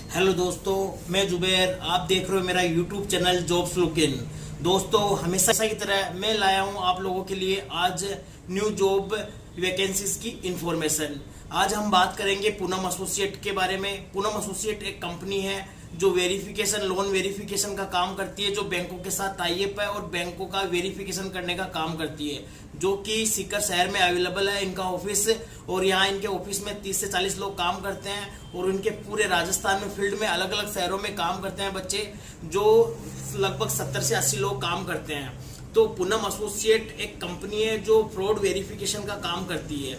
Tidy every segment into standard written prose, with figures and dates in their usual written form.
Hello दोस्तों, मैं जुबैर। आप देख रहे हो मेरा YouTube channel jobs look in. दोस्तों, हमेशा की तरह मैं लाया हूं आप लोगों के लिए आज न्यू जॉब वैकेंसीज की इंफॉर्मेशन। आज हम बात करेंगे पूनम एसोसिएट के बारे में। पूनम एसोसिएट एक कंपनी है जो वेरिफिकेशन, लोन वेरिफिकेशन का काम करती है, जो बैंकों के साथ टाई अप है और बैंकों का वेरिफिकेशन करने का काम करती है, जो कि सीकर शहर में अवेलेबल है इनका ऑफिस। और यहाँ इनके ऑफिस में 30 से 40 लोग काम करते हैं और इनके पूरे राजस्थान में फील्ड में अलग अलग शहरों में काम करते हैं बच्चे, जो लगभग 70 से 80 लोग काम करते हैं। तो पूनम एसोसिएट एक कंपनी है जो फ्रॉड वेरिफिकेशन का काम करती है।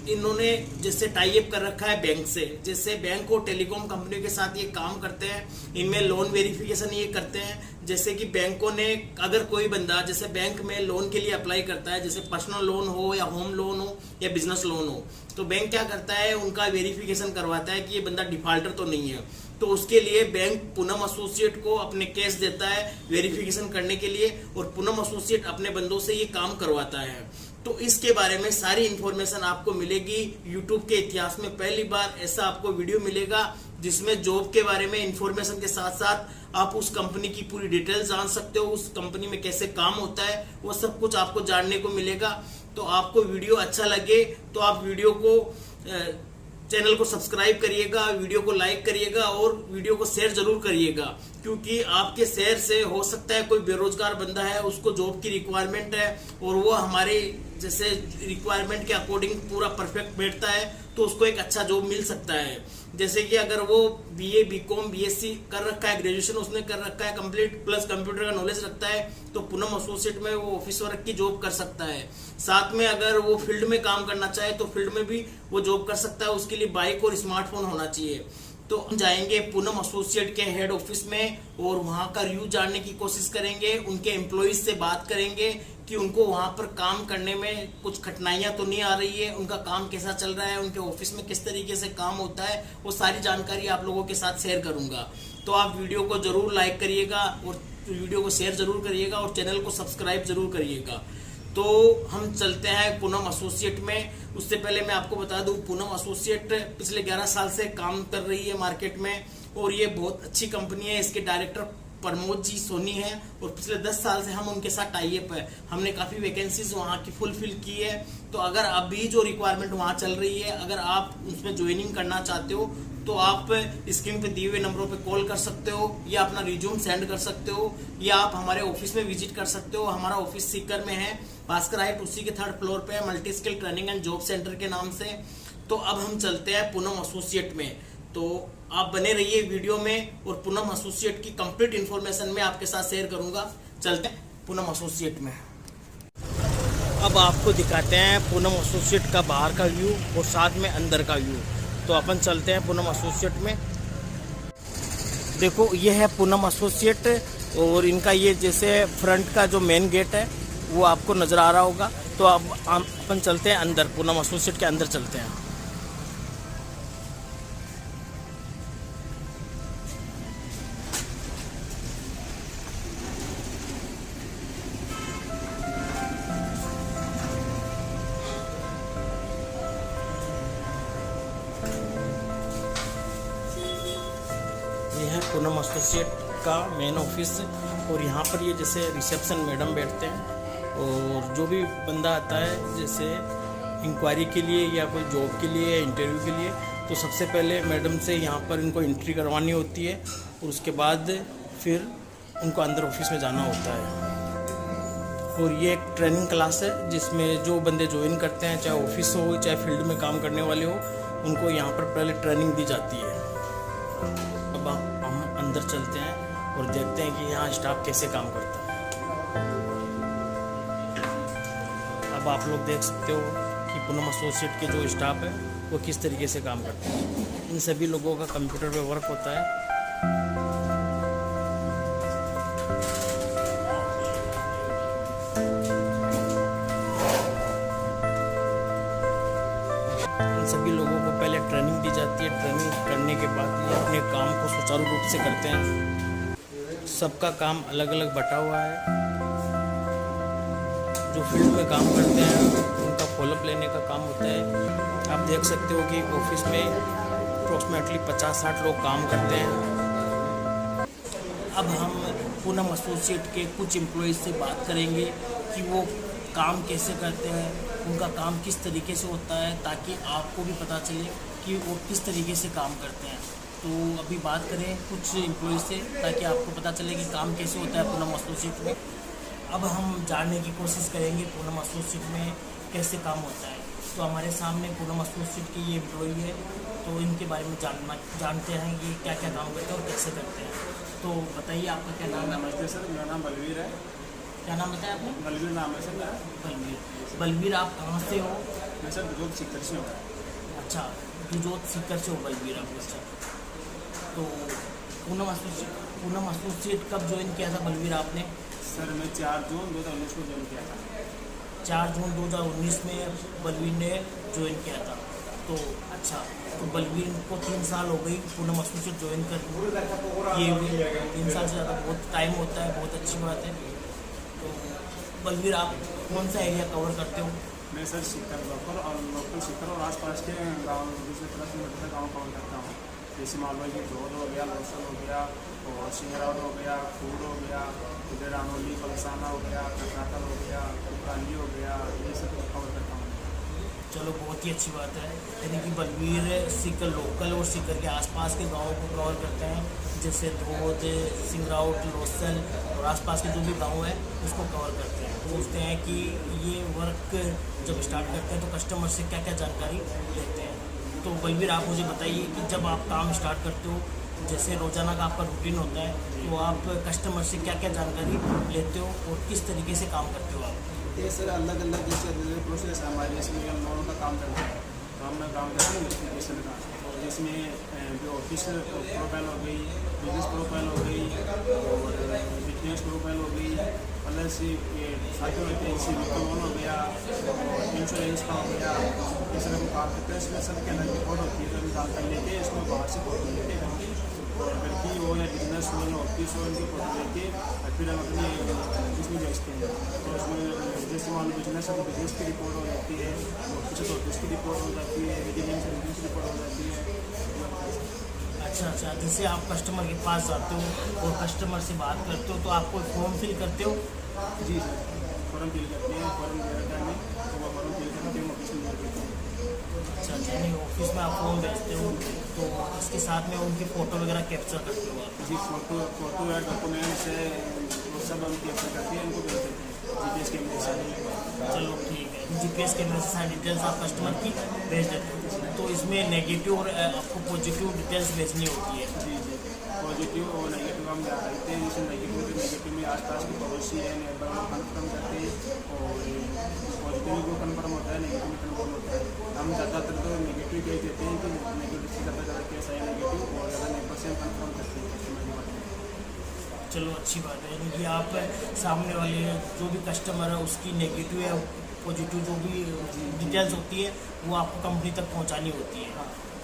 इन्होंने जैसे टाई अप कर रखा है बैंक से, जैसे बैंक और टेलीकॉम कंपनियों के साथ ये काम करते हैं। इनमें लोन वेरिफिकेशन ये करते हैं, जैसे कि बैंकों ने अगर कोई बंदा जैसे बैंक में लोन के लिए अप्लाई करता है, जैसे पर्सनल लोन हो या होम लोन हो या बिजनेस लोन हो, तो बैंक क्या करता है, उनका वेरिफिकेशन करवाता है कि ये बंदा डिफॉल्टर तो नहीं है। तो उसके लिए बैंक पूनम एसोसिएट को अपने केस देता है वेरिफिकेशन करने के लिए, और पूनम एसोसिएट अपने बंदों से ये काम करवाता है। तो इसके बारे में सारी इंफॉर्मेशन आपको मिलेगी। यूट्यूब के इतिहास में पहली बार ऐसा आपको वीडियो मिलेगा जिसमें जॉब के बारे में इंफॉर्मेशन के साथ साथ आप उस कंपनी की पूरी डिटेल जान सकते हो, उस कंपनी में कैसे काम होता है, वो सब कुछ आपको जानने को मिलेगा। तो आपको वीडियो अच्छा लगे तो आप वीडियो को चैनल को सब्सक्राइब करिएगा, वीडियो को लाइक करिएगा और वीडियो को शेयर जरूर करिएगा, क्योंकि आपके शेयर से हो सकता है कोई बेरोजगार बंदा है, उसको जॉब की रिक्वायरमेंट है और वो हमारे जैसे रिक्वायरमेंट के अकॉर्डिंग पूरा परफेक्ट बैठता है, तो उसको एक अच्छा जॉब मिल सकता है। जैसे कि अगर वो बीए, बीकॉम, बीएससी कर रखा है, ग्रेजुएशन उसने कर रखा है कंप्लीट, प्लस कंप्यूटर का नॉलेज रखता है, तो पूनम एसोसिएट में वो ऑफिस वर्क की जॉब कर सकता है। साथ में अगर वो फील्ड में काम करना चाहे तो फील्ड में भी वो जॉब कर सकता है। उसके लिए बाइक और स्मार्टफोन होना चाहिए। तो हम जाएंगे पूनम एसोसिएट के हेड ऑफिस में और वहां का रिव्यू जानने की कोशिश करेंगे, उनके एम्प्लॉइज से बात करेंगे कि उनको वहां पर काम करने में कुछ कठिनाइयां तो नहीं आ रही है, उनका काम कैसा चल रहा है, उनके ऑफिस में किस तरीके से काम होता है, वो सारी जानकारी आप लोगों के साथ शेयर करूंगा। तो आप वीडियो को जरूर लाइक करिएगा और वीडियो को शेयर जरूर करिएगा और चैनल को सब्सक्राइब जरूर करिएगा। तो हम चलते हैं पूनम एसोसिएट में। उससे पहले मैं आपको बता दूं, पूनम एसोसिएट पिछले 11 साल से काम कर रही है मार्केट में और ये बहुत अच्छी कंपनी है। इसके डायरेक्टर प्रमोद जी सोनी है और पिछले 10 साल से हम उनके साथ टाई अप है। हमने काफी वैकेंसीज वहाँ की फुलफिल की है। तो अगर अभी जो रिक्वायरमेंट वहाँ चल रही है, अगर आप उसमें ज्वाइनिंग करना चाहते हो तो आप स्क्रीन पे दिए हुए नंबरों पे कॉल कर सकते हो या अपना रिज्यूम सेंड कर सकते हो, या आप हमारे ऑफिस में विजिट कर सकते हो। हमारा ऑफिस सीकर में है, भास्कर हाइट, उसी के 3rd फ्लोर पे है, multi skill training and job centre के नाम से। तो अब हम चलते हैं पूनम एसोसिएट में। तो आप बने रहिए वीडियो में और पूनम एसोसिएट की कंप्लीट इंफॉर्मेशन में आपके साथ शेयर करूंगा। चलते हैं पूनम एसोसिएट में। अब आपको दिखाते हैं पूनम एसोसिएट का बाहर का व्यू और साथ में अंदर का व्यू। तो अपन चलते हैं पूनम एसोसिएट में। देखो, ये है पूनम एसोसिएट और इनका ये जैसे फ्रंट का जो मेन गेट है वो आपको नजर आ रहा होगा। तो अब अपन चलते हैं अंदर, पूनम एसोसिएट के अंदर चलते हैं। ये है पूनम एसोसिएट का मेन ऑफिस और यहाँ पर ये जैसे रिसेप्शन मैडम बैठते हैं और जो भी बंदा आता है जैसे इंक्वायरी के लिए या कोई जॉब के लिए या इंटरव्यू के लिए, तो सबसे पहले मैडम से यहाँ पर इनको एंट्री करवानी होती है और उसके बाद फिर उनको अंदर ऑफिस में जाना होता है। और ये एक ट्रेनिंग क्लास है जिसमें जो बंदे ज्वाइन करते हैं, चाहे ऑफिस हो चाहे फील्ड में काम करने वाले हो, उनको यहाँ पर पहले ट्रेनिंग दी जाती है। अब हम अंदर चलते हैं और देखते हैं कि यहाँ स्टाफ कैसे काम करता है। अब आप लोग देख सकते हो कि पूनम एसोसिएट के जो स्टाफ है वो किस तरीके से काम करते हैं। इन सभी लोगों का कंप्यूटर पे वर्क होता है। इन सभी लोगों को पहले ट्रेनिंग दी जाती है। ट्रेनिंग करने के बाद ये अपने काम को सुचारू रूप से करते हैं। सबका काम अलग अलग बटा हुआ है। जो फील्ड में काम करते हैं उनका फॉलोअप लेने का काम होता है। आप देख सकते हो कि ऑफिस में अप्रॉक्सीमेटली 50-60 लोग काम करते हैं। अब हम पूनम एसोसिएट के कुछ एम्प्लॉयज़ से बात करेंगे कि वो काम कैसे करते हैं, उनका काम किस तरीके से होता है, ताकि आपको भी पता चले कि वो किस तरीके से काम करते हैं। तो अभी बात करें कुछ एम्प्लॉयज़ से ताकि आपको पता चले कि काम कैसे होता है पूनम एसोसिएट में। अब हम जानने की कोशिश करेंगे पूनम एसोसिएट में कैसे काम होता है। तो हमारे सामने पूनम एसोसिएट की ये एम्प्लॉई है, तो इनके बारे में जानते हैं कि क्या क्या काम करते हैं और कैसे करते हैं। तो बताइए आपका क्या नाम है? नमस्ते सर, मेरा नाम बलवीर है। क्या नाम बताया आपने? बलवीर नाम है सर मेरा। बलवीर आप कहाँ से हो? मैं सर दुजोत सीकर से हूँ। अच्छा, दुजोत सीकर से हो बलवीर आप। अच्छा, तो पूनम एसोसिएट कब ज्वाइन किया था बलवीर आपने? सर मैं 4 जून 2019 को ज्वाइन किया था। 4 जून 2019 में बलवीर ने ज्वाइन किया था। तो अच्छा, तो बलवीर को 3 साल हो गई पूनम एसोसिएट ज्वाइन कर ये हुए। 3 साल से ज़्यादा बहुत टाइम होता है, बहुत अच्छी बात है। तो बलवीर आप कौन सा एरिया कवर करते हो? मैं सर सीकर लोकल सीकर और आसपास के गाँव दूसरे तरह से मैं गाँव कवर करता हूँ। जैसे मालवा की धोद हो गया, लोसल हो गया, और सिंगरौद हो गया, फूड हो गया, इधर अनोली पलसाना हो गया, कटराकल हो गया, उकाली हो गया, ये सब कवर करता हूँ। चलो बहुत ही अच्छी बात है। यानी कि बलवीर सीकर लोकल और सीकर के आसपास के गाँवों को कवर करते हैं, जैसे धोद, सिंगरौद, लोसल और आसपास के जो भी गाँव हैं उसको कवर करते हैं। पूछते हैं कि ये वर्क जब स्टार्ट करते हैं तो कस्टमर से क्या क्या जानकारी लेते हैं। तो बलवीर आप मुझे बताइए कि जब आप काम स्टार्ट करते हो, जैसे रोज़ाना का आपका रूटीन होता है, तो आप कस्टमर से क्या क्या जानकारी लेते हो और किस तरीके से काम करते हो आप? ये सर अलग अलग जैसे प्रोसेस है हमारे, इसमें हम लोगों का काम करते हैं। तो हम काम करते हैं वेरिफिकेशन का, जिसमें जो ऑफिस प्रोफाइल हो गई, बिजनेस प्रोफाइल हो गई और बिजनेस प्रोफाइल हो गई, प्लस ये साथ में लोन हो गया और इंश्योरेंस का हो गया। इस तरह को काम करते हैं। इसमें सबके अलग रिपोर्ट होती है, तो हम जानकारी लेके इसमें बाहर से फोटो लेते हैं, और अगर की हो या बिजनेस हो या ऑफिस हो, इनकी फोटो लेके फिर हम अपनी इसमें भेजते हैं। तो उसमें जैसे मान लो बिजनेस है तो बिजनेस की रिपोर्ट हो जाती है, ऑफिस है तो ऑफिस की रिपोर्ट हो जाती है, रेजिडेंस है रेजिडेंस की रिपोर्ट हो जाती है। अच्छा, जैसे आप कस्टमर के पास जाते हो और कस्टमर से बात करते हो तो आप कोई फॉर्म फिल करते हो? जी सर, फॉर्म फिल करते हैं। फॉर्म वगैरह में तो वो फॉर्म फिल करके हम ऑफिस में भेज देते हैं। अच्छा, यानी ऑफिस में आप फॉर्म भेजते हो, तो इसके साथ में उनकी फ़ोटो वगैरह कैप्चर करते हो आप? जी, फोटो या डॉक्यूमेंट्स है वो सब हम कैप्चर करके इनको भेज देते हैं GPS कैमरे से। चलो ठीक है, GPS कैमरे से सारी डिटेल्स आप कस्टमर की भेज देते हो। तो इसमें नेगेटिव और आपको पॉजिटिव डिटेल्स भेजनी होती है? जी जी, पॉजिटिव और नेगेटिव हम डालते हैं। जैसे नेगेटिव में आसपास के पड़ोसी है नेबर को कन्फर्म करते हैं, और पॉजिटिव को कन्फर्म होता है, नेगेटिव में कन्फर्म होता है। हम ज़्यादातर तो नेगेटिव भेज देते हैं कि नेगेटिव से ज़्यादा केस है नेगेटिव, और ज़्यादा 90% कन्फर्म करते हैं कस्टमर की बात। चलो अच्छी बात है, यानी कि आप सामने वाले जो भी कस्टमर है उसकी नेगेटिव या पॉजिटिव जो भी डिटेल्स होती है वो आपको कंपनी तक पहुंचानी होती है।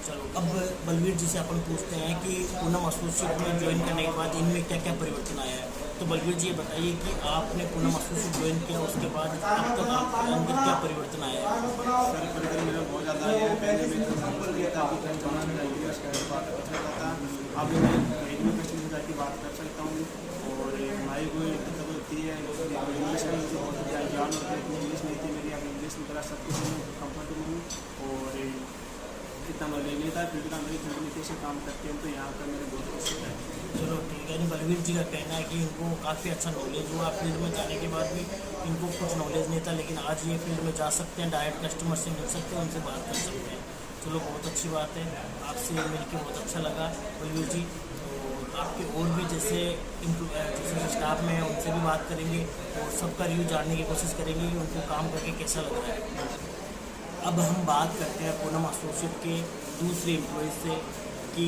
चलो, अब बलवीर जी से अपन पूछते हैं कि पूनम एसोसिएट में ज्वाइन करने के बाद इनमें क्या क्या परिवर्तन आया है। तो बलवीर जी ये बताइए कि आपने पूनम एसोसिएट ज्वाइन किया, उसके बाद अब तक आपके अंदर क्या परिवर्तन आया है? सर परिवर्तन मेरा बहुत ज़्यादा है। पहले मैं अब मैं कस्टमर से जाकर बात कर सकता हूँ, और हमारी कोई दिक्कत होती है इंग्लिश में मुझे बहुत ज्ञान होता है। इंग्लिश नहीं थी मेरी, अब इंग्लिश में करा सब कुछ कम्फर्टेबल हूँ, और इतना नॉलेज नहीं था फील्ड का, मेरी फील्ड में कैसे काम करते हैं, तो यहाँ पर मेरे बहुत खुशी है। चलो ठीक है, बलवीर जी का कहना है कि इनको काफ़ी अच्छा नॉलेज हुआ। फील्ड में जाने के बाद भी इनको कुछ नॉलेज नहीं था, लेकिन आज ये फील्ड में जा सकते हैं, डायरेक्ट कस्टमर से मिल सकते हैं, उनसे बात कर सकते हैं। चलो बहुत अच्छी बात है, आपसे मिलकर बहुत अच्छा लगा बलवीर जी। तो आपके और भी जैसे स्टाफ में है उनसे भी बात करेंगे और सबका रिव्यू जानने की कोशिश करेंगे कि उनको काम करके कैसा लग रहा है। अब हम बात करते हैं पूनम एसोसिएट के दूसरे एम्प्लॉयज़ से कि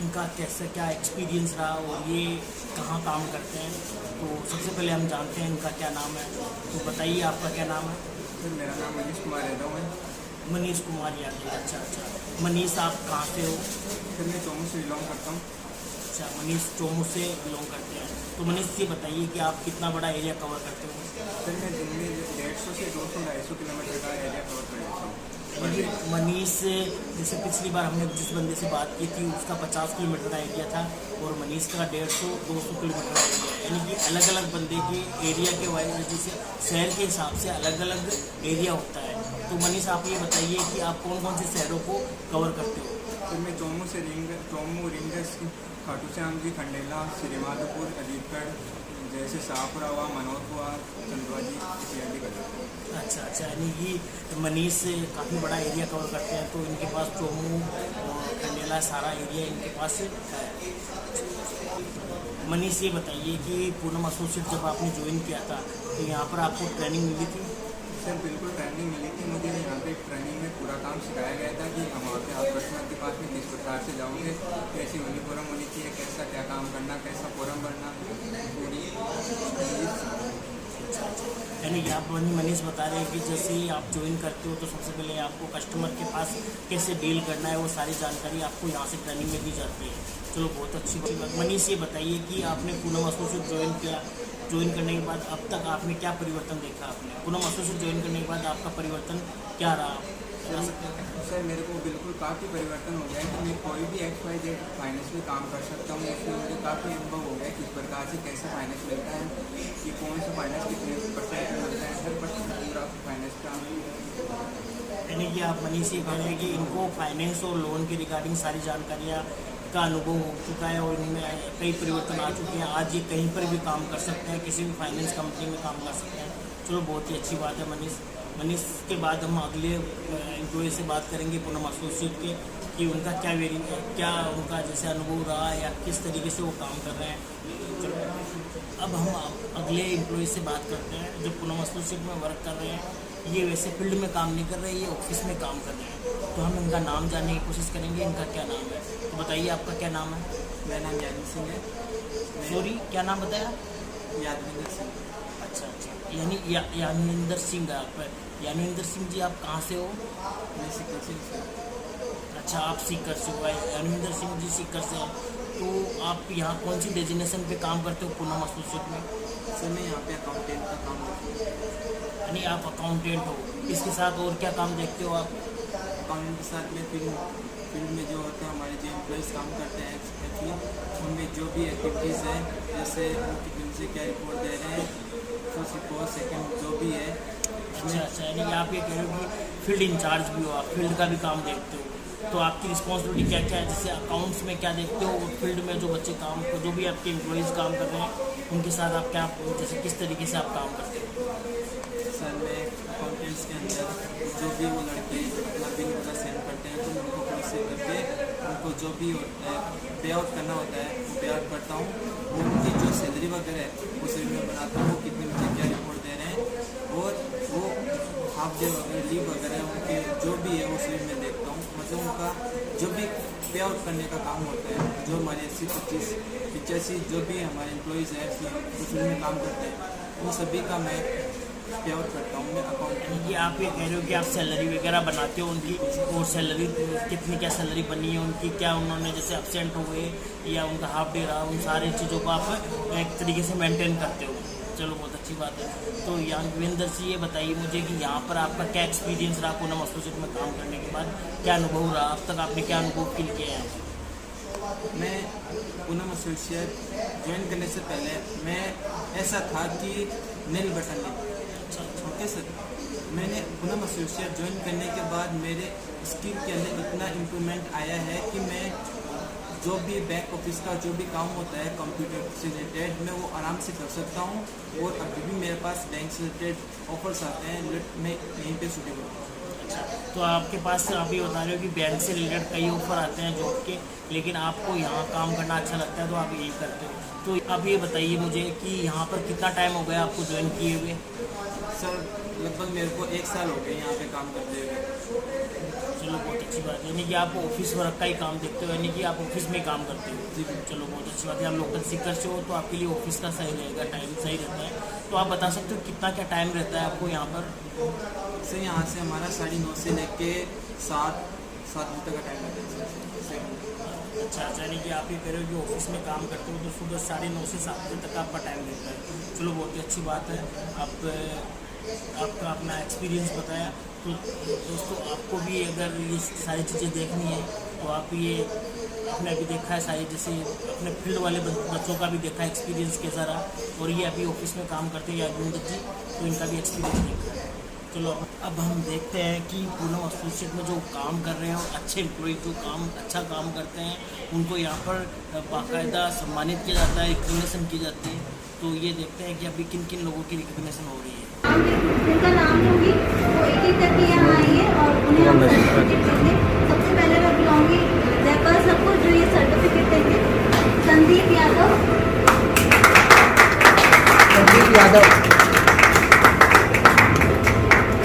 इनका कैसे क्या एक्सपीरियंस रहा और ये कहाँ काम करते हैं। तो सबसे पहले हम जानते हैं इनका क्या नाम है। तो बताइए आपका क्या नाम है? सर मेरा नाम मनीष कुमार यादव है। मनीष कुमार यादव। अच्छा, मनीष आप कहाँ से हो? सर मैं चौमू से बिलोंग करता हूँ। अच्छा, मनीष चौमू से बिलोंग करते हैं। तो मनीष ये बताइए कि आप कितना बड़ा एरिया कवर करते हो? सर मैं दिन में 150 से 200-250 किलोमीटर का एरिया कवर कर लेता हूँ। लेकिन मनीष, जैसे पिछली बार हमने जिस बंदे से बात की थी उसका 50 किलोमीटर का एरिया था और मनीष का 150-200 किलोमीटर का एरिया है, यानी कि अलग अलग बंदे के एरिया के वाइज जैसे शहर के हिसाब से अलग अलग एरिया होता है। तो मनीष आप ये बताइए कि आप कौन कौन से शहरों को कवर करते हो? फिर मैं चोमू रिंगस, खाटू श्याम जी, खंडेला, श्रीमाधोपुर, अजीतगढ़, जैसे शाहपुरा हुआ, मनोर हुआ, चंदवा जी इत्यादि करते हैं। अच्छा, यानी कि मनीष काफ़ी बड़ा एरिया कवर करते हैं, तो इनके पास चोमू और खंडेला सारा एरिया इनके पास है। मनीष ये बताइए कि पूनम एसोसिएट जब आपने ज्वाइन किया था तो यहाँ पर आपको ट्रेनिंग मिली थी? सर बिल्कुल ट्रेनिंग मिली थी मुझे। यहाँ पे ट्रेनिंग में पूरा काम सिखाया गया था कि हम वहाँ पे आप कस्टमर के पास में किस प्रकार से जाओगे, कैसी यूनिफॉर्म होनी चाहिए, कैसा क्या काम करना, कैसा फॉर्म भरना, पूरी। यानी कि आप मनीष बता रहे हैं कि जैसे ही आप ज्वाइन करते हो तो सबसे पहले आपको कस्टमर के पास कैसे डील करना है वो सारी जानकारी आपको यहाँ से ट्रेनिंग में दी जाती है। चलो बहुत अच्छी बात। मनीष ये बताइए कि आपने पूनम एसोसिएट ज्वाइन किया, ज्वाइन करने के बाद अब तक आपने क्या परिवर्तन देखा? आपने पूनम एसोसिएट ज्वाइन करने के बाद आपका परिवर्तन क्या रहा? सर मेरे को बिल्कुल काफ़ी परिवर्तन हो गया है कि मैं कोई भी XYZ फाइनेंस में काम कर सकता हूँ। इसमें मुझे काफ़ी अनुभव हो गया किस प्रकार से कैसे फाइनेंस मिलता है, कि कौन सा फाइनेंस कितने % मिलता है, हर % पूरा फाइनेंस का। यानी कि आप मनीष ये कह रहे हैं कि इनको फाइनेंस और लोन की रिगार्डिंग सारी जानकारियाँ का अनुभव हो चुका है और इनमें कई परिवर्तन आ चुके हैं। आज ये कहीं पर भी काम कर सकते हैं, किसी भी फाइनेंस कंपनी में काम कर सकते हैं। चलो बहुत ही अच्छी बात है मनीष के बाद हम अगले एम्प्लॉय से बात करेंगे पूनम एसोसिएट के कि उनका क्या उनका जैसे अनुभव रहा या किस तरीके से वो काम कर रहे हैं। चलो अब हम अगले एम्प्लॉय से बात करते हैं जो पूनम एसोसिएट में वर्क कर रहे हैं। ये वैसे फील्ड में काम नहीं कर रहे, ये ऑफिस में काम कर रहे हैं, तो हम इनका नाम जानने की कोशिश करेंगे। इनका क्या नाम है तो बताइए, आपका क्या नाम है? मेरा नाम यादव सिंह है। सॉरी, क्या नाम बताया? यादविंदर सिंह। अच्छा, यानी यादविंदर सिंह आप। यादविंदर सिंह जी आप कहाँ से हो? मैं सीकर से। अच्छा, आप सीकर से हो। यादविंदर सिंह जी सीकर से हैं, तो आप यहाँ कौन सी डेजिग्नेशन पे काम करते हो पूनम एसोसिएट में? सर मैं यहाँ पे अकाउंटेंट का काम करता हूँ। यानी आप अकाउंटेंट हो, इसके साथ और क्या काम देखते हो आप? अकाउंटेंट के साथ में फील्ड में जो होते हैं हमारे जो एम्प्लॉइज़ काम करते हैं एक्चुअली उनमें जो भी एक्टिविटीज़ हैं, जैसे उनकी फील्ड से क्या रिपोर्ट दे रहे हैं, फर्स्ट सेकेंड जो भी है। अच्छा, यानी कि आप ये कह रहे हो कि फील्ड इंचार्ज भी हो, आप फील्ड का भी काम देखते हो, तो आपकी रिस्पॉन्सिबिलिटी क्या क्या है? जैसे अकाउंट्स में क्या देखते हो और फील्ड में जो बच्चे काम, जो भी आपके एम्प्लॉइज़ काम कर रहे हैं उनके साथ आप क्या, जैसे किस तरीके से आप काम करते हो? सर मैं अकाउंटेंट्स के अंदर जो भी वो लड़के अपना बिल वगैरह सेंड करते हैं तो उनको खुद से करके उनको जो भी पे आउट करना होता है वो पे आउट करता हूँ। उनकी जो सैलरी वगैरह है वो सैलरी में बनाता हूँ, कितने बच्चे क्या रिपोर्ट दे रहे हैं और वो हाफ डे वगैरह लीव वगैरह उनके जो भी है वो सैलरी में देखता हूँ। मतलब उनका जो भी पे आउट करने का काम होता है, जो हमारे 80-85 जो भी हमारे एम्प्लॉइज़ हैं उसमें में काम करते हैं उन सभी का मैं पे आउट करता हूँ मैं अकाउंट। यानी कि आप ये कह रहे हो कि आप सैलरी वगैरह बनाते हो उनकी, और सैलरी कितनी क्या सैलरी बनी है उनकी, क्या उन्होंने जैसे एब्सेंट हुए या उनका हाफ डे रहा, उन सारी चीज़ों को आप एक तरीके से मेंटेन करते हो। चलो बहुत अच्छी बात है। तो यादविंदर जी ये बताइए मुझे कि यहाँ पर आपका क्या एक्सपीरियंस रहा पूनम एसोसिएट में काम करने के बाद, क्या अनुभव रहा अब तक, आपने क्या अनुभव फील किया है? मैं पूनम एसोसिएट ज्वाइन करने से पहले मैं ऐसा था कि नील बटन नहीं। ओके सर, मैंने पूनम एसोसिएट ज्वाइन करने के बाद मेरे स्किल के अंदर इतना इम्प्रूवमेंट आया है कि मैं जो भी बैक ऑफिस का जो भी काम होता है कंप्यूटर से रिलेटेड मैं वो आराम से कर सकता हूँ। और अभी भी मेरे पास बैंक से रिलेटेड ऑफर्स आते हैं, मैं यहीं पे सुटेबल हूँ। अच्छा, तो आपके पास आप ये बता रहे हो कि बैंक से रिलेटेड कई ऑफर आते हैं जॉब के, लेकिन आपको यहाँ काम करना अच्छा लगता है तो आप यही करते हो। तो आप ये बताइए मुझे कि यहाँ पर कितना टाइम हो गया आपको ज्वाइन किए हुए? सर लगभग मेरे को 1 साल हो गए यहाँ पे काम करते हुए। चलो बहुत अच्छी बात है, यानी कि आप ऑफिस वर्क का ही काम देखते हो, यानी कि आप ऑफिस में काम करते हो। जी चलो बहुत अच्छी बात है। आप लोकल सीकर से हो तो आपके लिए ऑफिस का सही रहेगा, टाइम सही रहता है। तो आप बता सकते हो कितना क्या टाइम रहता है आपको यहाँ पर? सर यहाँ से हमारा 9:30 से लेके 7 बजे तक का टाइम रहता है। अच्छा, यानी कि आप ये कह रहे हो कि ऑफिस में काम करते हो तो सुबह 9:30 से 7 बजे तक आपका टाइम रहता है। चलो बहुत ही अच्छी बात है। आपका अपना एक्सपीरियंस बताया। तो दोस्तों आपको भी अगर ये सारी चीज़ें देखनी है तो आप ये आपने अभी देखा है सारी, जैसे अपने फील्ड वाले बच्चों का भी देखा है एक्सपीरियंस कैसा रहा, और ये अभी ऑफिस में काम करते हैं अरविंद जी, तो इनका भी एक्सपीरियंस देखा है। चलो अब हम देखते हैं कि पूनम एसोसिएट में जो काम कर रहे हैं और अच्छे एम्प्लॉय जो अच्छा काम करते हैं उनको यहाँ पर बाकायदा सम्मानित किया जाता है, रिकग्निशन की जाती है। तो ये देखते हैं कि अभी किन किन लोगों की रिकग्निशन हो रही है। जिनका नाम लूँगी वो एक एक करके यहाँ आएंगे और उन्हें हम सर्टिफिकेट देंगे। सबसे पहले मैं बुलाऊँगी जयकर सबको जो ये सर्टिफिकेट देंगे। संदीप यादव।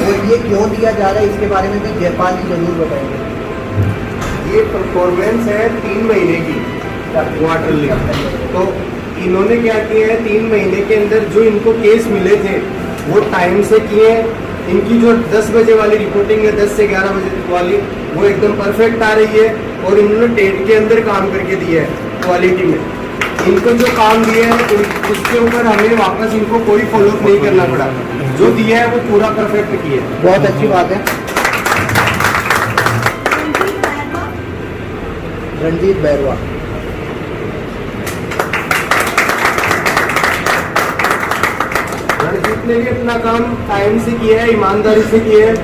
और ये क्यों दिया जा रहा है इसके बारे में भी जयपाल जी जरूर बताएंगे। ये परफॉर्मेंस है 3 महीने की क्वार्टरली। तो इन्होंने क्या किया है, 3 महीने के अंदर जो इनको केस मिले थे वो टाइम से किए। इनकी जो 10 बजे वाली रिपोर्टिंग है 10 से 11 बजे वाली, वो एकदम परफेक्ट आ रही है। और इन्होंने टेट के अंदर काम करके दिया है क्वालिटी में। इनको जो काम दिया है उसके ऊपर हमें वापस इनको कोई फॉलोअप नहीं करना पड़ा, जो दिया है वो पूरा परफेक्ट किया है। बहुत अच्छी बात है। रणजीत बैरवा। रणजीत ने भी अपना काम टाइम से किया है, ईमानदारी से किया है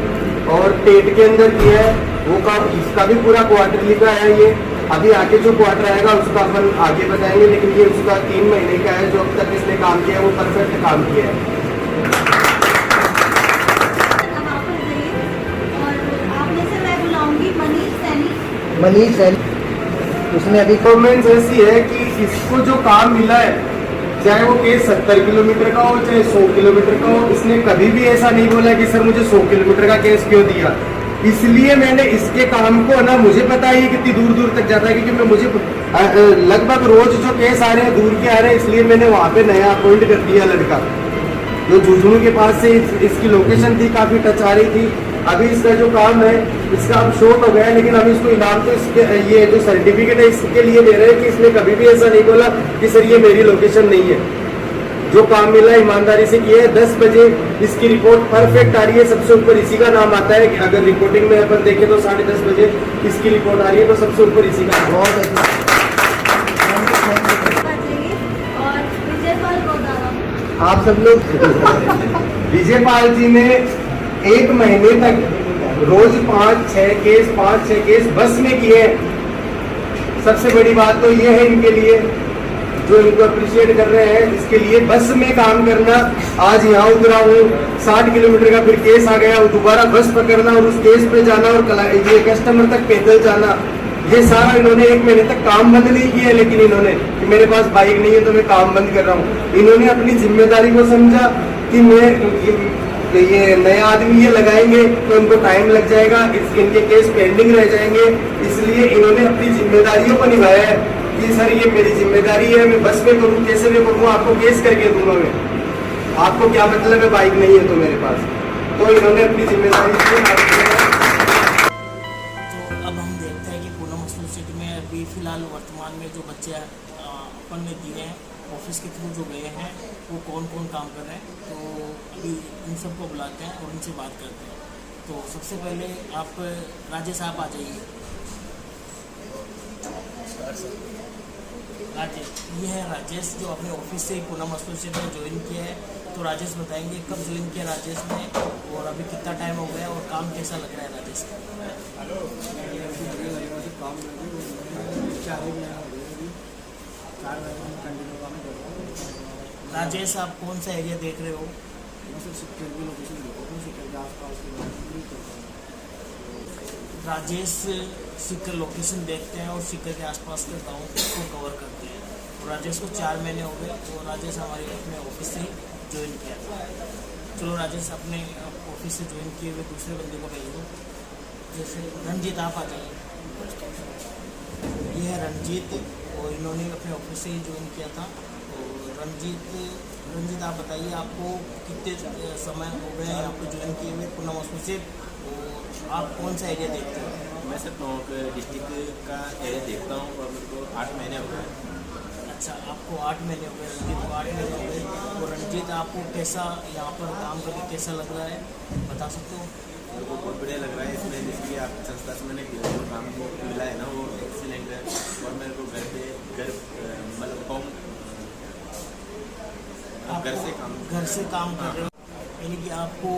और टेट के अंदर किया है वो काम। इसका भी पूरा क्वार्टरली का है। ये अभी आगे जो क्वार्टर आएगा उसका अपन आगे बताएंगे, लेकिन ये उसका 3 महीने का है। जो अब तक इसने काम किया है वो परफेक्ट काम किया है। अब आप जाइए और आप में से मैं बुलाऊंगी मनीष सैनी। मनीष सैनी, उसने अभी परफॉर्मेंस ऐसी है कि इसको जो काम मिला है, चाहे वो केस 70 किलोमीटर का हो चाहे 100 किलोमीटर का हो, इसने कभी भी ऐसा नहीं बोला कि सर मुझे 100 किलोमीटर का केस क्यों दिया। इसलिए मैंने इसके काम को ना, मुझे पता है कितनी दूर दूर तक जाता है, क्योंकि मुझे लगभग रोज जो केस आ रहे हैं दूर के आ रहे हैं, इसलिए मैंने वहाँ पे नया अपॉइंट कर दिया लड़का जो झुंझुनू के पास से इसकी लोकेशन थी, काफी टच आ रही थी। अभी इसका जो काम है इसका अब शॉर्ट हो गया है, लेकिन अभी इसको इनाम तो इसके ये जो सर्टिफिकेट है इसके लिए दे रहे हैं कि इसने कभी भी ऐसा नहीं बोला कि सर ये मेरी लोकेशन नहीं है। जो काम मिला ईमानदारी से किया है। 10 बजे इसकी रिपोर्ट परफेक्ट आ रही है, सबसे ऊपर इसी का नाम आता है। अगर रिपोर्टिंग में अपन देखें तो 10:30 बजे इसकी रिपोर्ट आ रही है, तो सबसे ऊपर इसी का नाम। बहुत अच्छा। और विजयपाल गोदारा। आप सब लोग विजयपाल जी ने 1 महीने तक रोज 5-6 केस बस में किए। सबसे बड़ी बात तो ये है इनके लिए, जो इनको अप्रिशिएट कर रहे हैं, इसके लिए बस में काम करना। आज यहाँ उतरा हूँ, 60 किलोमीटर का फिर केस आ गया, दोबारा बस पकड़ना और उस केस पे जाना और ये कस्टमर तक पैदल जाना, ये सारा इन्होंने 1 महीने तक काम बंद नहीं किया। लेकिन इन्होंने कि मेरे पास बाइक नहीं है तो मैं काम बंद कर रहा हूँ। इन्होंने अपनी जिम्मेदारी को समझा कि मैं ये नया आदमी ये लगाएंगे तो उनको टाइम लग जाएगा, इनके केस पेंडिंग रह जाएंगे। इसलिए इन्होंने अपनी जिम्मेदारियों को निभाया है कि सर ये मेरी जिम्मेदारी है, मैं बस में करूँ कैसे भी करूँ, आपको केस करके दूंगा मैं, आपको क्या मतलब है बाइक नहीं है तो मेरे पास। तो इन्होंने अपनी जिम्मेदारी से। तो अब हम देखते हैं कि पूनम एसोसिएट में अभी फिलहाल वर्तमान में जो बच्चे अपन ने दिए हैं ऑफिस के थ्रू जो गए हैं वो कौन कौन काम कर रहे हैं, तो अभी इन सबको बुलाते हैं और इनसे बात करते हैं। तो सबसे पहले आप राजेश आप आ जाइए। राजेश, ये है राजेश जो अपने ऑफिस से ही पूनम एसोसिएट में ज्वाइन किया है। तो राजेश बताएंगे कब ज्वाइन किया राजेश ने और अभी कितना टाइम हो गया और काम कैसा लग रहा है राजेश का। काम करके 4 महीने हो गए, अभी 4 महीने कंटिन्यू काम कर रहा हूँ। राजेश आप कौन सा एरिया देख रहे हो? मैं सिर्फ सिक्कर की लोकेशन देखता हूँ, सिक्कर के आसपास के नहीं करता हूँ। राजेश सिक्कर लोकेशन देखते हैं और सिक्कर के आसपास के गाँव को कवर करते हैं। और राजेश को 4 महीने हो गए, तो राजेश हमारे अपने ऑफिस से ही ज्वाइन किया था। चलो राजेश अपने ऑफिस से ज्वाइन किए हुए दूसरे बंदे को भेज दो। जैसे रंजीत आप आ जाइए। ये है रंजीत और इन्होंने अपने ऑफिस से ही ज्वाइन किया था। और रंजीत आप बताइए आपको कितने समय हो गए हैं आपको ज्वाइन किए हुए पूनम एसोसिएट, और आप कौन सा एरिया देखते हो? मैं सर टोंक डिस्ट्रिक्ट का एरिया देखता हूँ और मेरे को 8 महीने हो गए। अच्छा, आपको 8 महीने हो गए, रंजीत को 8 महीने हो गए। और रंजीत आपको कैसा यहाँ पर काम करके कैसा लग रहा है बता सकते हो? मेरे को बहुत बढ़िया लग रहा है इसमें, जिसकी आपकी संस्था से मैंने जो काम मिला है ना वो एक्सीलेंट है। और मेरे को घर मतलब घर से काम कर रहे हो, यानी कि आपको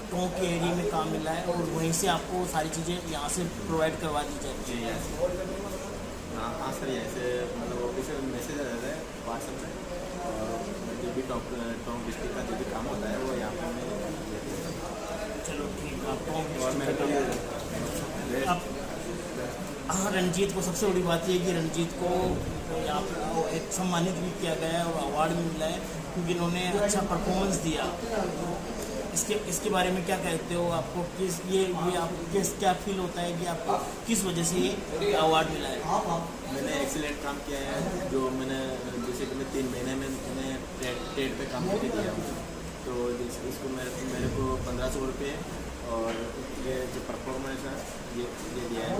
टोंक के एरिया में काम मिला है और वहीं से आपको सारी चीज़ें यहाँ से प्रोवाइड करवा दी जाती है। हाँ सर, ऐसे मतलब ऑफिस में मैसेज आ जाता है व्हाट्सएप में, और जो भी टोंक डिस्ट्रिक्ट का जो भी काम होता है वो यहाँ पर मैं चलो ठीक है। आप और मेरे को आप हाँ, रंजीत को सबसे बड़ी बात ये है कि रंजीत को यहाँ पर एक सम्मानित भी किया गया है और अवार्ड भी मिला है क्योंकि इन्होंने अच्छा परफॉर्मेंस दिया। इसके बारे में क्या कहते हो? आपको किस ये आप क्या फील होता है कि आपको किस वजह से ये अवार्ड मिला है? मैंने एक्सीलेंट काम किया है, जो मैंने जैसे कि मैं 3 महीने में मैंने टेट पे काम करके दिया हूँ, तो इसको मेरे को 1500 रुपये और ये जो परफॉर्मेंस है ये दिया है।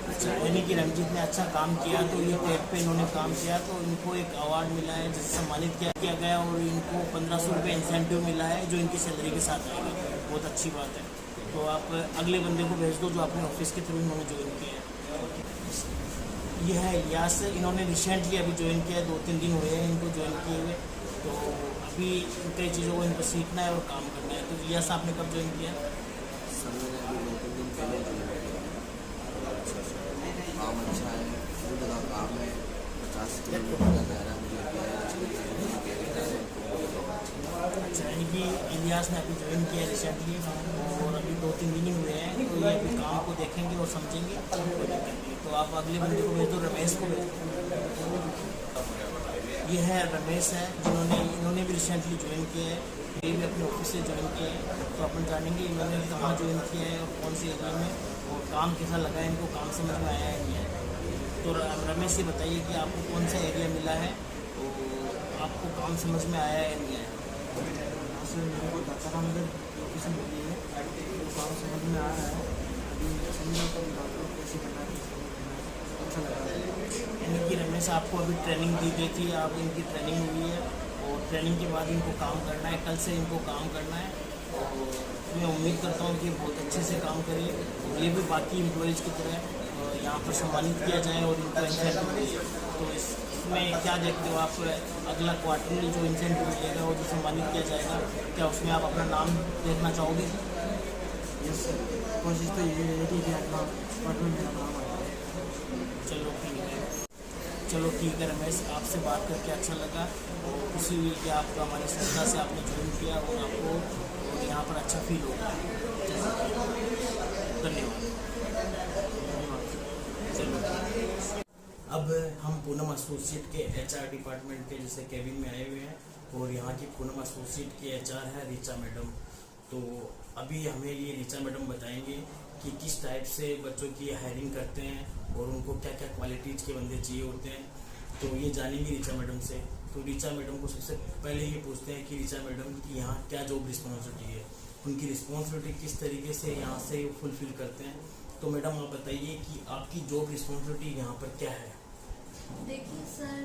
अच्छा, यानी कि रंजीत ने अच्छा काम किया तो ये टेट पे इन्होंने काम किया तो इनको एक अवार्ड मिला है जिससे सम्मानित किया गया और इनको 1500 रुपये इंसेंटिव मिला है जो इनकी सैलरी के साथ आएगा। बहुत अच्छी बात है। तो आप अगले बंदे को भेज दो जो अपने ऑफिस के थ्रू इन्होंने ज्वाइन किया है। ये है इलियास, इन्होंने रिसेंटली अभी ज्वाइन किया है, 2-3 दिन हुए हैं इनको ज्वाइन किए हुए। तो अभी कई चीज़ों को इनको सीखना है और काम करना है। तो इलियास आपने कब ज्वाइन किया? सर मैंने अभी 2-3 दिन पहले ज्वाइन किया। काम अच्छा है, फूड का काम है, 50 किलोमीटर का दायरा मुझे दिया है। अच्छा, यानी कि इलियास ने अभी ज्वाइन किया है रिसेंटली और अभी 2-3 दिन ही हुए हैं, तो ये अभी काम को देखेंगे और समझेंगे। तो आप अगले बंदे को भेज दो, रमेश को भेज दो। ये है रमेश है इन्होंने भी रिसेंटली ज्वाइन किया है, ये भी अपने ऑफिस से ज्वाइन किया है। तो अपन जानेंगे इन्होंने कहाँ ज्वाइन किया है और कौन से एरिया में और काम कैसा लगा है, इनको काम समझ में आया है नहीं है। तो रमेश से बताइए कि आपको कौन सा एरिया मिला है और आपको काम समझ में आया है नहीं आया? सर मेरे को दातारामगढ़ लोकेशन मिली है, तो काम समझ में आ रहा है। अभी समझना तो कैसे करना है, अच्छा लगा है। यानी कि रमेश आपको अभी ट्रेनिंग दी गई थी, आप इनकी ट्रेनिंग हुई है और ट्रेनिंग के बाद इनको काम करना है, कल से इनको काम करना है। और मैं उम्मीद करता हूँ कि बहुत अच्छे से काम करिए और ये भी बाकी एम्प्लॉयज़ की तरह यहाँ पर सम्मानित किया जाए और इनको इंसेंटिव मिले। तो इसमें क्या देखते हो आप? अगला क्वार्टरली जो इंसेंटिव मिलेगा और जो सम्मानित किया जाएगा, क्या उसमें आप अपना नाम देखना चाहोगे? यस सर, कोशिश तो ये रहेगी कि अपना क्वार्टर मेरा नाम आए। चलो ठीक है रमेश, आपसे बात करके अच्छा लगा और खुशी हुई कि आपका हमारी संस्था से आपने ज्वाइन किया और आपको यहाँ पर अच्छा फील होगा। धन्यवाद। चलो, अब हम पूनम एसोसिएट के HR डिपार्टमेंट के जैसे केबिन में आए हुए हैं और यहाँ की पूनम एसोसिएट की HR है रीचा मैडम। तो अभी हमें ये रीचा मैडम बताएंगे कि किस टाइप से बच्चों की हायरिंग करते हैं और उनको क्या क्या क्वालिटीज़ के बंदे चाहिए होते हैं। तो ये जानेंगे रीचा मैडम से। तो रीचा मैडम को सबसे पहले ये पूछते हैं कि रीचा मैडम की यहाँ क्या जॉब रिस्पॉन्सिबिलिटी है, उनकी रिस्पॉन्सिबिलिटी किस तरीके से यहाँ से फुलफिल करते हैं। तो मैडम आप बताइए कि आपकी जॉब रिस्पॉन्सिबिलिटी यहाँ पर क्या है? देखिए सर,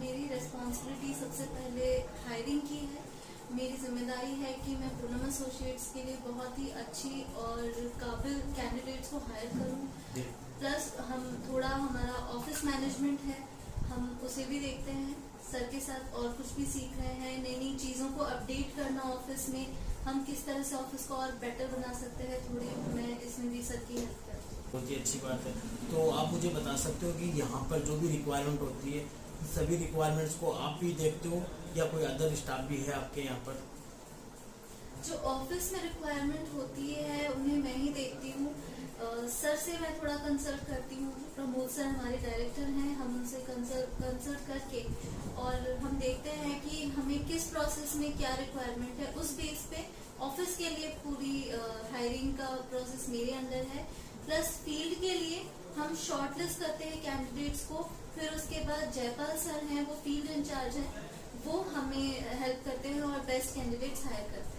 मेरी रिस्पॉन्सिबिलिटी सबसे पहले हायरिंग की है। मेरी जिम्मेदारी है कि मैं पूनम एसोसिएट्स के लिए बहुत ही अच्छी और काबिल कैंडिडेट्स को हायर करूं। प्लस हम थोड़ा हमारा ऑफिस मैनेजमेंट है, हम उसे भी देखते हैं। सर के साथ और कुछ भी सीख रहे हैं, नई नई चीज़ों को अपडेट करना ऑफिस में, हम किस तरह से ऑफिस को और बेटर बना सकते हैं, थोड़ी मैं इसमें भी सर की हेल्प करती हूँ। बहुत ही अच्छी बात है। तो आप मुझे बता सकते हो कि यहाँ पर जो भी रिक्वायरमेंट होती है, सभी रिक्वायरमेंट्स को आप भी देखते हो या कोई अदर स्टाफ भी है आपके यहाँ पर? जो ऑफिस में रिक्वायरमेंट होती है उन्हें मैं ही देखती हूँ। सर से मैं थोड़ा कंसल्ट करती हूँ। प्रमोद सर हमारे डायरेक्टर हैं, हम उनसे कंसल्ट करके और हम देखते हैं कि हमें किस प्रोसेस में क्या रिक्वायरमेंट है, उस बेस पे ऑफिस के लिए पूरी हायरिंग का प्रोसेस मेरे अंडर है। प्लस फील्ड के लिए हम शॉर्टलिस्ट करते हैं कैंडिडेट्स को, फिर उसके बाद जयपाल सर हैं, वो फील्ड इंचार्ज हैं, वो हमें हेल्प करते हैं और बेस्ट कैंडिडेट्स हायर करते हैं।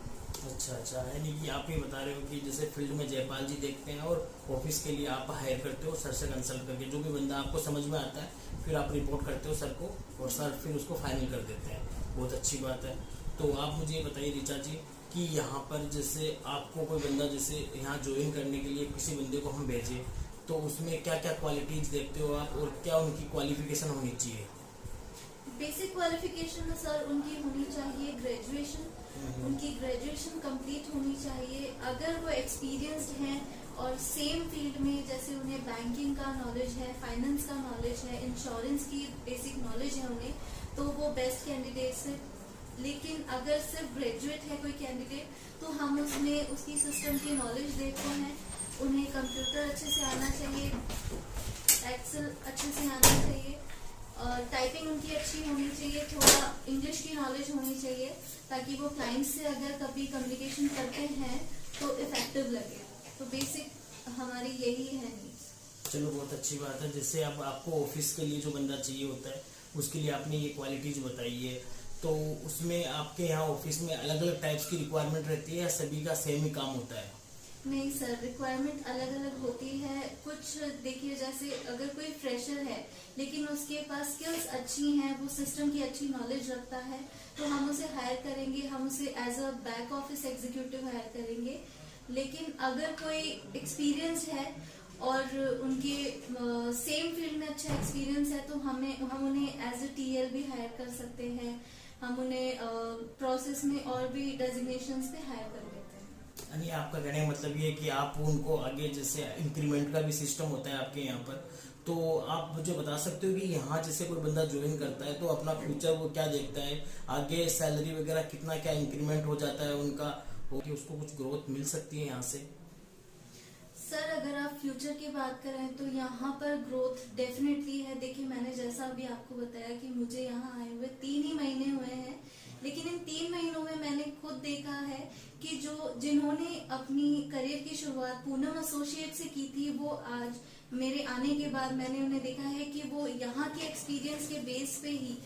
अच्छा, यानी कि आप ये बता रहे हो कि जैसे फील्ड में जयपाल जी देखते हैं और ऑफिस के लिए आप हायर करते हो सर से कंसल्ट करके, जो भी बंदा आपको समझ में आता है फिर आप रिपोर्ट करते हो सर को और सर फिर उसको फाइनल कर देते हैं। बहुत अच्छी बात है। तो आप मुझे बताइए रीचा जी कि यहाँ पर जैसे आपको कोई बंदा जैसे यहाँ ज्वाइन करने के लिए किसी बंदे को हम भेजें तो उसमें क्या क्या क्वालिटीज देखते हो आप और क्या उनकी क्वालिफिकेशन होनी चाहिए? बेसिक क्वालिफिकेशन में सर उनकी होनी चाहिए ग्रेजुएशन, उनकी ग्रेजुएशन कंप्लीट होनी चाहिए। अगर वो एक्सपीरियंस्ड हैं और सेम फील्ड में जैसे उन्हें बैंकिंग का नॉलेज है, फाइनेंस का नॉलेज है, इंश्योरेंस की बेसिक नॉलेज है उन्हें, तो वो बेस्ट कैंडिडेट्स है। लेकिन अगर सिर्फ ग्रेजुएट है कोई कैंडिडेट तो हम उसमें उसकी सिस्टम की नॉलेज देखते हैं। उन्हें कंप्यूटर अच्छे से आना चाहिए, एक्सेल अच्छे से आना चाहिए, टाइपिंग उनकी अच्छी होनी चाहिए, थोड़ा इंग्लिश की नॉलेज होनी चाहिए ताकि वो क्लाइंट से अगर कभी कम्युनिकेशन करते हैं तो इफेक्टिव लगे। तो बेसिक हमारी यही है नीड्स। चलो बहुत अच्छी बात है। जैसे अब आपको ऑफिस के लिए जो बंदा चाहिए होता है उसके लिए आपने ये क्वालिटीज बताई है, तो उसमें आपके यहाँ ऑफिस में अलग अलग टाइप्स की रिक्वायरमेंट रहती है या सभी का सेम ही काम होता है? नहीं सर, रिक्वायरमेंट अलग अलग होती है। कुछ देखिए जैसे अगर कोई फ्रेशर है लेकिन उसके पास स्किल्स अच्छी हैं, वो सिस्टम की अच्छी नॉलेज रखता है तो हम उसे हायर करेंगे, हम उसे as a back office executive hire करेंगे। लेकिन अगर कोई एक्सपीरियंस है और उनके सेम फील्ड में अच्छा एक्सपीरियंस है तो हम उन्हें एज अ टीएल भी हायर कर सकते हैं। हम उन्हें प्रोसेस में और भी डेजिग्नेशंस पे हायर कर देते हैं। यानी आपका कहने का मतलब ये है कि आप उनको आगे जैसे इंक्रीमेंट का भी सिस्टम होता है आपके यहाँ पर, तो आप मुझे बता सकते हो कि यहाँ जैसे कोई बंदा ज्वाइन करता है तो अपना फ्यूचर वो क्या देखता है, आगे सैलरी वगैरह कितना क्या इंक्रीमेंट हो जाता है उनका, कि उसको कुछ ग्रोथ मिल सकती है यहाँ से? सर अगर आप फ्यूचर की बात करें तो यहाँ पर ग्रोथ डेफिनेटली है। देखिए मैंने जैसा अभी आपको बताया कि मुझे यहाँ आए हुए 3 ही महीने हुए हैं, लेकिन इन 3 महीनों में मैंने खुद देखा है कि जिन्होंने अपनी करियर की शुरुआत पूनम एसोसिएट से की थी वो आज मेरे आने के बाद मैंने उन्हें देखा है कि वो यहाँ के एक्सपीरियंस के बेस पे ही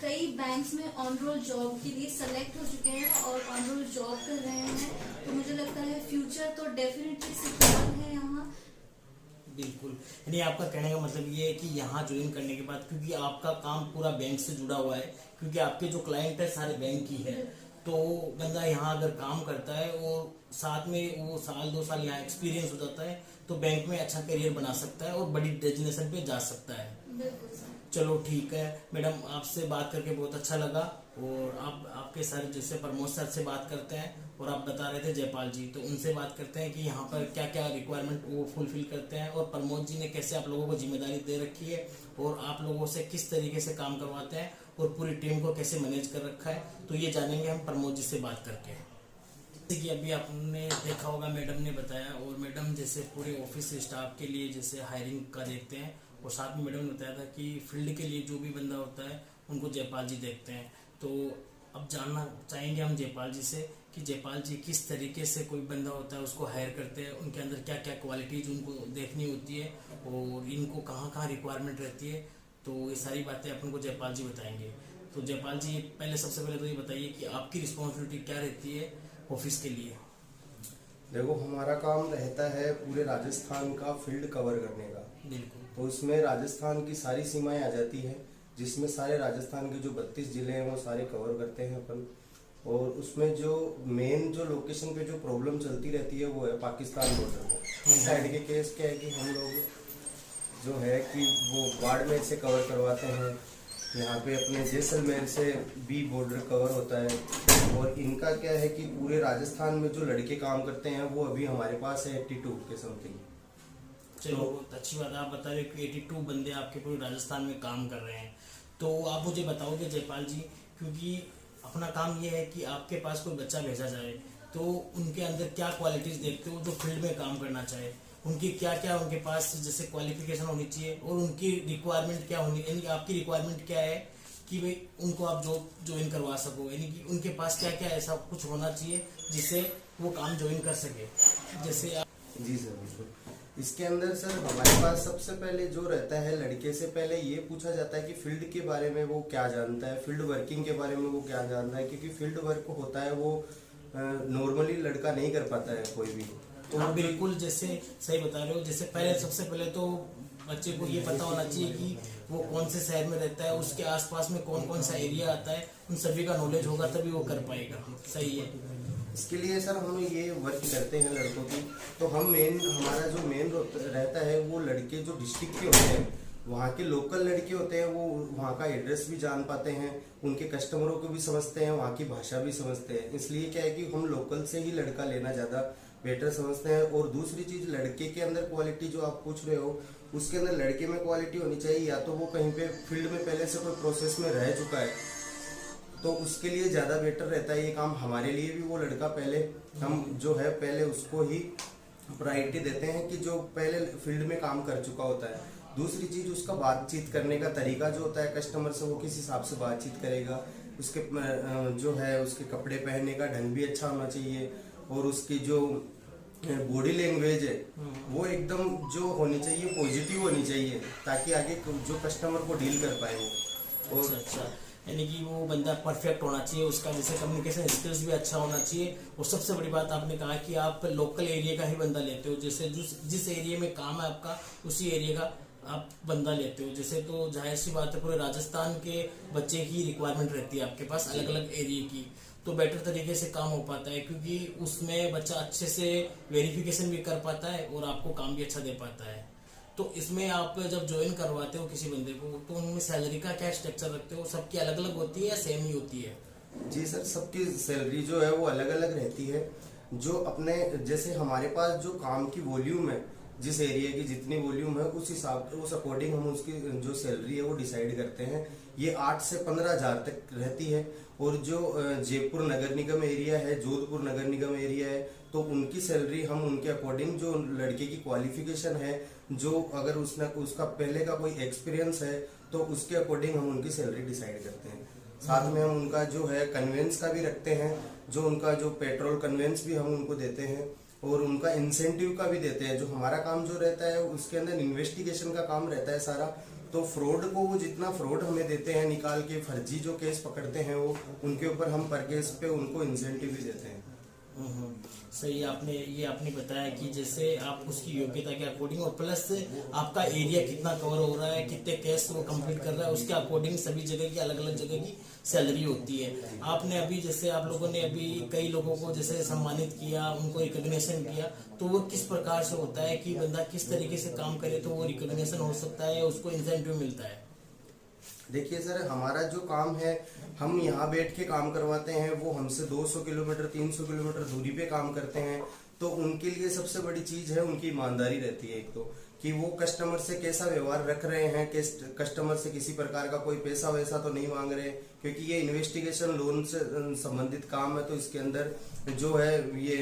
कई बैंक्स में ऑन रोल जॉब के लिए सेलेक्ट हो चुके हैं और ऑन रोल जॉब कर रहे हैं। तो मुझे लगता है फ्यूचर तो डेफिनेटली सिक्योर है यहाँ। बिल्कुल, यानी आपका कहने का मतलब ये है कि यहाँ ज्वाइन करने के बाद, क्योंकि आपका काम पूरा बैंक से जुड़ा हुआ है, क्योंकि आपके जो क्लाइंट है सारे बैंक ही है, तो बंदा यहाँ अगर काम करता है और साथ में वो 1-2 साल यहाँ एक्सपीरियंस हो जाता है तो बैंक में अच्छा करियर बना सकता है और बड़ी डेजिग्नेशन पे जा सकता है। बिल्कुल सर। चलो ठीक है मैडम, आपसे बात करके बहुत अच्छा लगा। और आपके सर जैसे प्रमोद सर से बात करते हैं और आप बता रहे थे जयपाल जी, तो उनसे बात करते हैं कि यहाँ पर क्या क्या रिक्वायरमेंट वो फुलफिल करते हैं और प्रमोद जी ने कैसे आप लोगों को जिम्मेदारी दे रखी है और आप लोगों से किस तरीके से काम करवाते हैं और पूरी टीम को कैसे मैनेज कर रखा है, तो ये जानेंगे हम प्रमोद जी से बात करके। जैसे कि अभी आपने देखा होगा मैडम ने बताया, और मैडम जैसे पूरे ऑफिस स्टाफ के लिए जैसे हायरिंग का देखते हैं, और साथ में मैडम ने बताया था कि फील्ड के लिए जो भी बंदा होता है उनको जयपाल जी देखते हैं। तो अब जानना चाहेंगे हम जयपाल जी से कि जयपाल जी किस तरीके से कोई बंदा होता है उसको हायर करते हैं, उनके अंदर क्या क्या क्वालिटीज उनको देखनी होती है और इनको कहाँ कहाँ रिक्वायरमेंट रहती है, तो ये सारी बातें अपन को जयपाल जी बताएंगे। तो जयपाल जी सबसे पहले तो ये बताइए कि आपकी रिस्पॉन्सिबिलिटी क्या रहती है ऑफिस के लिए? देखो, हमारा काम रहता है पूरे राजस्थान का फील्ड कवर करने का। बिल्कुल। तो उसमें राजस्थान की सारी सीमाएं आ जाती हैं, जिसमें सारे राजस्थान के जो 32 जिले हैं वो सारे कवर करते हैं अपन। और उसमें जो मेन जो लोकेशन पे जो प्रॉब्लम चलती रहती है वो है पाकिस्तान बॉर्डर पे। इस साइड के केस क्या है कि हम लोग जो है कि वो बाड़मेर से कवर करवाते हैं, यहाँ पे अपने जैसलमेर से भी बॉर्डर कवर होता है। और इनका क्या है कि पूरे राजस्थान में जो लड़के काम करते हैं वो अभी हमारे पास है 82 के समथिंग। चलो बहुत अच्छी बात है, आप बता रहे कि 82 बंदे आपके पूरे राजस्थान में काम कर रहे हैं। तो आप मुझे बताओगे जयपाल जी, क्योंकि अपना काम ये है कि आपके पास कोई बच्चा भेजा जाए तो उनके अंदर क्या क्वालिटीज देखते हो जो फील्ड में काम करना चाहे, उनकी क्या क्या उनके पास जैसे क्वालिफिकेशन होनी चाहिए और उनकी रिक्वायरमेंट क्या होनी, यानी आपकी रिक्वायरमेंट क्या है कि भाई उनको आप जॉब ज्वाइन करवा सको, यानी कि उनके पास क्या क्या ऐसा कुछ होना चाहिए जिससे वो काम ज्वाइन कर सके, जैसे आप। जी सर, बिल्कुल। इसके अंदर सर हमारे पास सबसे पहले जो रहता है, लड़के से पहले ये पूछा जाता है कि फील्ड के बारे में वो क्या जानता है, फील्ड वर्किंग के बारे में वो क्या जानता है, क्योंकि फील्ड वर्क होता है वो नॉर्मली लड़का नहीं कर पाता है कोई भी। तो हाँ बिल्कुल, जैसे सही बता रहे हो। जैसे सबसे पहले तो बच्चे को ये पता होना चाहिए कि वो कौन से शहर में रहता है, उसके आसपास में कौन कौन सा एरिया आता है, उन सभी का नॉलेज होगा तभी वो कर पाएगा। सही है। इसके लिए सर हम ये वर्क करते हैं लड़कों की, तो हमारा जो मेन रहता है वो लड़के जो डिस्ट्रिक्ट के होते हैं, वहाँ के लोकल लड़के होते हैं, वो वहाँ का एड्रेस भी जान पाते हैं, उनके कस्टमरों को भी समझते हैं, वहाँ की भाषा भी समझते हैं। इसलिए क्या है कि हम लोकल से ही लड़का लेना ज़्यादा बेटर समझते हैं। और दूसरी चीज़, लड़के के अंदर क्वालिटी जो आप पूछ रहे हो, उसके अंदर लड़के में क्वालिटी होनी चाहिए, या तो वो कहीं पे फील्ड में पहले से कोई प्रोसेस में रह चुका है, तो उसके लिए ज़्यादा बेटर रहता है ये काम हमारे लिए भी। वो लड़का पहले हम जो है पहले उसको ही प्रायोरिटी देते हैं कि जो पहले फील्ड में काम कर चुका होता है। दूसरी चीज़, उसका बातचीत करने का तरीका जो होता है कस्टमर से, वो किस हिसाब से बातचीत करेगा, उसके जो है उसके कपड़े पहनने का ढंग भी अच्छा होना चाहिए, और उसकी जो बॉडी लैंग्वेज है वो एकदम जो होनी चाहिए पॉजिटिव होनी चाहिए, ताकि आगे जो कस्टमर को डील कर पाए वो। और अच्छा, यानी कि वो बंदा परफेक्ट होना चाहिए, उसका जैसे कम्युनिकेशन स्किल्स भी अच्छा होना चाहिए। और सबसे बड़ी बात आपने कहा कि आप लोकल एरिया का ही बंदा लेते हो, जैसे जिस एरिया में काम है आपका उसी एरिया का आप बंदा लेते हो। जैसे तो जाहिर सी बात है पूरे राजस्थान के बच्चे की रिक्वायरमेंट रहती है आपके पास, अलग अलग एरिया की, तो बेटर तरीके से काम हो पाता है, क्योंकि उसमें बच्चा अच्छे से वेरिफिकेशन भी कर पाता है और आपको काम भी अच्छा दे पाता है। तो इसमें आप जब ज्वाइन करवाते हो किसी बंदे को, तो उनमें सैलरी का क्या स्ट्रक्चर रखते हो? सबकी अलग अलग होती है या सेम ही होती है? जी सर, सबकी सैलरी जो है वो अलग अलग रहती है। जो अपने जैसे हमारे पास जो काम की वॉल्यूम है, जिस एरिया की जितनी वॉल्यूम है उस हिसाब उस अकॉर्डिंग हम उसकी जो सैलरी है वो डिसाइड करते हैं। ये 8 से 15,000 तक रहती है। और जो जयपुर नगर निगम एरिया है, जोधपुर नगर निगम एरिया है, तो उनकी सैलरी हम उनके अकॉर्डिंग जो लड़के की क्वालिफिकेशन है, जो अगर उसका पहले का कोई एक्सपीरियंस है, तो उसके अकॉर्डिंग हम उनकी सैलरी डिसाइड करते हैं। साथ में हम उनका जो है कन्वेंस का भी रखते हैं, जो उनका जो पेट्रोल कन्वेंस भी हम उनको देते हैं, और उनका इंसेंटिव का भी देते हैं। जो हमारा काम जो रहता है उसके अंदर इन्वेस्टिगेशन का काम रहता है सारा, तो फ्रॉड को वो जितना फ्रॉड हमें देते हैं निकाल के, फर्जी जो केस पकड़ते हैं वो उनके ऊपर हम पर केस पे उनको इंसेंटिव भी देते हैं। सही, आपने बताया कि जैसे आप उसकी योग्यता के अकॉर्डिंग और प्लस आपका एरिया कितना कवर हो रहा है, कितने केस वो कंप्लीट कर रहा है, उसके अकॉर्डिंग सभी जगह की अलग अलग जगह की सैलरी होती है। आपने अभी जैसे आप लोगों ने अभी कई लोगों को जैसे सम्मानित किया, उनको रिकॉग्निशन किया, तो वो किस प्रकार से होता है कि बंदा किस तरीके से काम करे तो वो रिकॉग्निशन हो सकता है या उसको इंसेंटिव मिलता है? देखिए सर, हमारा जो काम है, हम यहाँ बैठ के काम करवाते हैं, वो हमसे 200 किलोमीटर 300 किलोमीटर दूरी पे काम करते हैं, तो उनके लिए सबसे बड़ी चीज है उनकी ईमानदारी रहती है। एक तो कि वो कस्टमर से कैसा व्यवहार रख रहे हैं, कस्टमर से किसी प्रकार का कोई पैसा वैसा तो नहीं मांग रहे, क्योंकि ये इन्वेस्टिगेशन लोन से संबंधित काम है, तो इसके अंदर जो है ये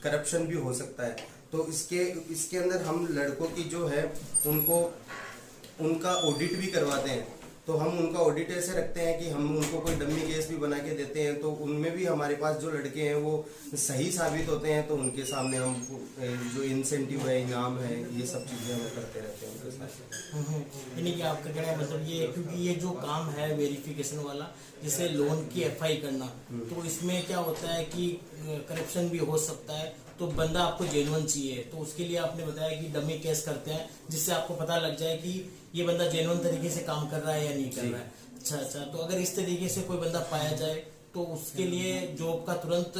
करप्शन भी हो सकता है। तो इसके अंदर हम लड़कों की जो है उनका ऑडिट भी करवाते हैं। तो हम उनका ऑडिट ऐसे रखते हैं कि हम उनको कोई डमी केस भी बना के देते हैं, तो उनमें भी हमारे पास जो लड़के हैं वो सही साबित होते हैं, तो उनके सामने हम जो इंसेंटिव है, इनाम है, ये सब चीजें हम करते रहते हैं उनके साथ। यानी कि आपका कहना है मतलब ये, क्योंकि ये जो काम है वेरिफिकेशन वाला, जैसे लोन की एफआई करना, तो इसमें क्या होता है कि करप्शन भी हो सकता है, तो बंदा आपको जेन्युइन चाहिए, तो उसके लिए आपने बताया कि डमी केस करते हैं, जिससे आपको पता लग जाए कि ये बंदा जेन्युइन तरीके से काम कर रहा है या नहीं कर रहा है। अच्छा, तो अगर इस तरीके से कोई बंदा पाया जाए तो उसके लिए जॉब का तुरंत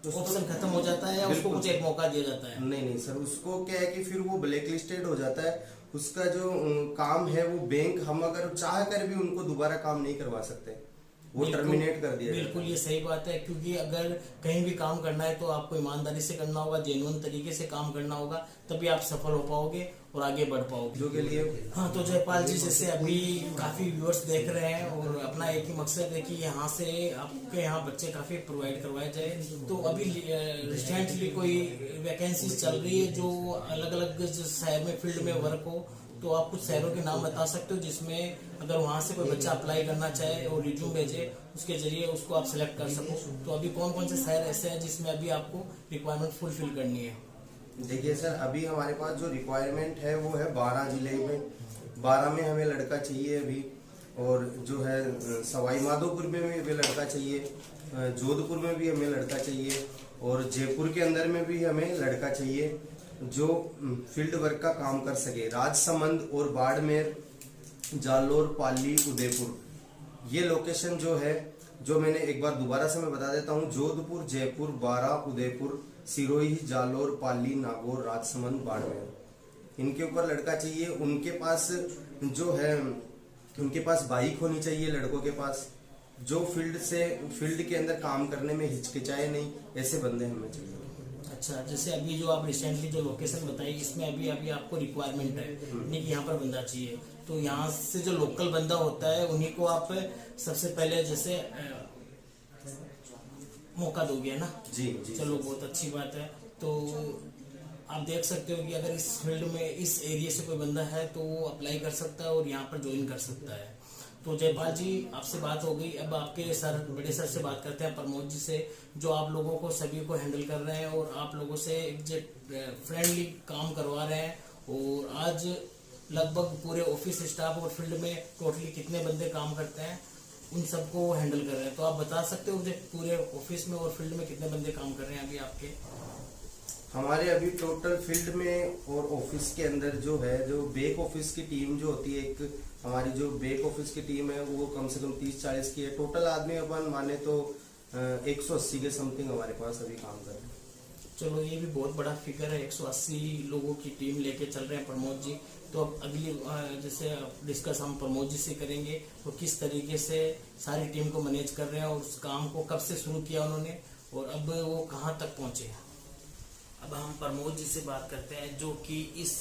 ऑप्शन खत्म हो जाता है या उसको कुछ एक मौका दिया जाता है? नहीं सर, उसको क्या है कि फिर वो ब्लैक लिस्टेड हो जाता है। उसका जो काम है वो बैंक, हम अगर चाह कर भी उनको दोबारा काम नहीं करवा सकते, वो टर्मिनेट कर दिया। बिल्कुल, ये सही बात है, क्योंकि अगर कहीं भी काम करना है तो आपको ईमानदारी से करना होगा, जेन्युइन तरीके से काम करना होगा, तभी आप सफल हो पाओगे और आगे बढ़ पाओगे। जो के लिए हाँ, तो जयपाल जी, जैसे अभी काफी व्यूअर्स देख रहे हैं और अपना एक ही मकसद है कि यहाँ से आपके यहाँ बच्चे काफी प्रोवाइड करवाए जाए, तो अभी रिसेंटली कोई वैकेंसीज चल रही है जो अलग अलग शहर में फील्ड में वर्क हो, तो आप कुछ शहरों के नाम बता सकते हो जिसमें अगर वहां से कोई बच्चा अप्लाई करना चाहे और रिज्यूम भेजे, उसके जरिए उसको आप सिलेक्ट कर सको? तो अभी कौन कौन से शहर ऐसे हैं जिसमें अभी आपको रिक्वायरमेंट फुलफिल करनी है? देखिए सर, अभी हमारे पास जो रिक्वायरमेंट है वो है 12 जिले में। 12 में हमें लड़का चाहिए अभी, और जो है सवाई माधोपुर में भी हमें लड़का चाहिए, जोधपुर में भी हमें लड़का चाहिए, और जयपुर के अंदर में भी हमें लड़का चाहिए जो फील्ड वर्क का काम कर सके। राजसमंद और बाड़मेर, जालोर, पाली, उदयपुर, ये लोकेशन जो है जो मैंने एक बार दोबारा से मैं बता देता हूँ, जोधपुर, जयपुर, बारां, उदयपुर, सिरोही, जालोर, पाली, नागौर, राजसमंद, बाड़मेर, इनके ऊपर लड़का चाहिए। उनके पास जो है, उनके पास बाइक होनी चाहिए लड़कों के पास, जो फील्ड के अंदर काम करने में हिचकिचाए नहीं, ऐसे बंदे हमें चाहिए। अच्छा, जैसे अभी जो आप रिसेंटली जो लोकेशन बताई, इसमें अभी आपको रिक्वायरमेंट है नहीं कि यहाँ पर बंदा चाहिए, तो यहाँ से जो लोकल बंदा होता है उन्हीं को आप सबसे पहले जैसे मौका दोगे ना? जी जी। चलो, बहुत अच्छी बात है। तो आप देख सकते हो कि अगर इस फील्ड में, इस एरिया से कोई बंदा है तो वो अप्लाई कर सकता है और यहाँ पर ज्वाइन कर सकता है। तो जयपाल जी, आपसे बात हो गई, अब आपके सर, बड़े सर से बात करते हैं, प्रमोद जी से, जो आप लोगों को सभी को हैंडल कर रहे हैं और आप लोगों से फ्रेंडली काम करवा रहे हैं। और आज लगभग पूरे ऑफिस स्टाफ और फील्ड में टोटली कितने बंदे काम करते हैं, उन सबको हैंडल कर रहे हैं। तो आप बता सकते हो मुझे पूरे ऑफिस में और फील्ड में कितने बंदे काम कर रहे हैं अभी आपके? हमारे अभी टोटल फील्ड में और ऑफिस के अंदर जो है, जो बैक ऑफिस की टीम जो होती है, एक हमारी जो बैक ऑफिस की टीम है वो कम से कम 30-40 की है। टोटल आदमी अपन माने तो 180 के समथिंग हमारे पास अभी काम कर रहे हैं। चलो, ये भी बहुत बड़ा फिगर है, 180 लोगों की टीम लेके चल रहे हैं प्रमोद जी। तो अब अगली जैसे डिस्कस हम प्रमोद जी से करेंगे, तो किस तरीके से सारी टीम को मैनेज कर रहे हैं और उस काम को कब से शुरू किया उन्होंने और अब वो कहाँ तक पहुँचे। अब हम प्रमोद जी से बात करते हैं, जो कि इस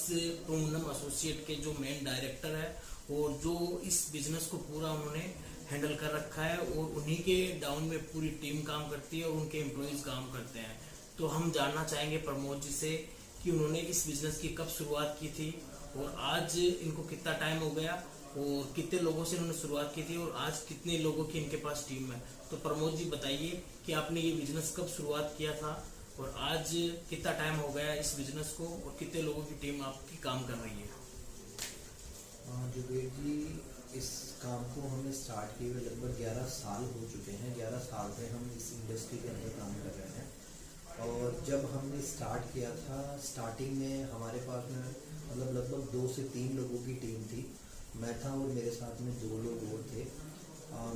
पूनम एसोसिएट के जो मेन डायरेक्टर है और जो इस बिजनेस को पूरा उन्होंने हैंडल कर रखा है और उन्हीं के डाउन में पूरी टीम काम करती है और उनके एम्प्लॉइज काम करते हैं। तो हम जानना चाहेंगे प्रमोद जी से कि उन्होंने इस बिजनेस की कब शुरुआत की थी और आज इनको कितना टाइम हो गया और कितने लोगों से इन्होंने शुरुआत की थी और आज कितने लोगों की इनके पास टीम है। तो प्रमोद जी बताइए कि आपने ये बिजनेस कब शुरुआत किया था और आज कितना टाइम हो गया इस बिजनेस को और कितने लोगों की टीम आपकी काम कर रही है? जुबेर जी, इस काम को हमने स्टार्ट किए हुए लगभग 11 साल हो चुके हैं। 11 साल से हम इस इंडस्ट्री के अंदर काम कर रहे हैं। और जब हमने स्टार्ट किया था, स्टार्टिंग में हमारे पास में मतलब लगभग 2 से 3 लोगों की टीम थी। मैं था और मेरे साथ में 2 लोग और थे।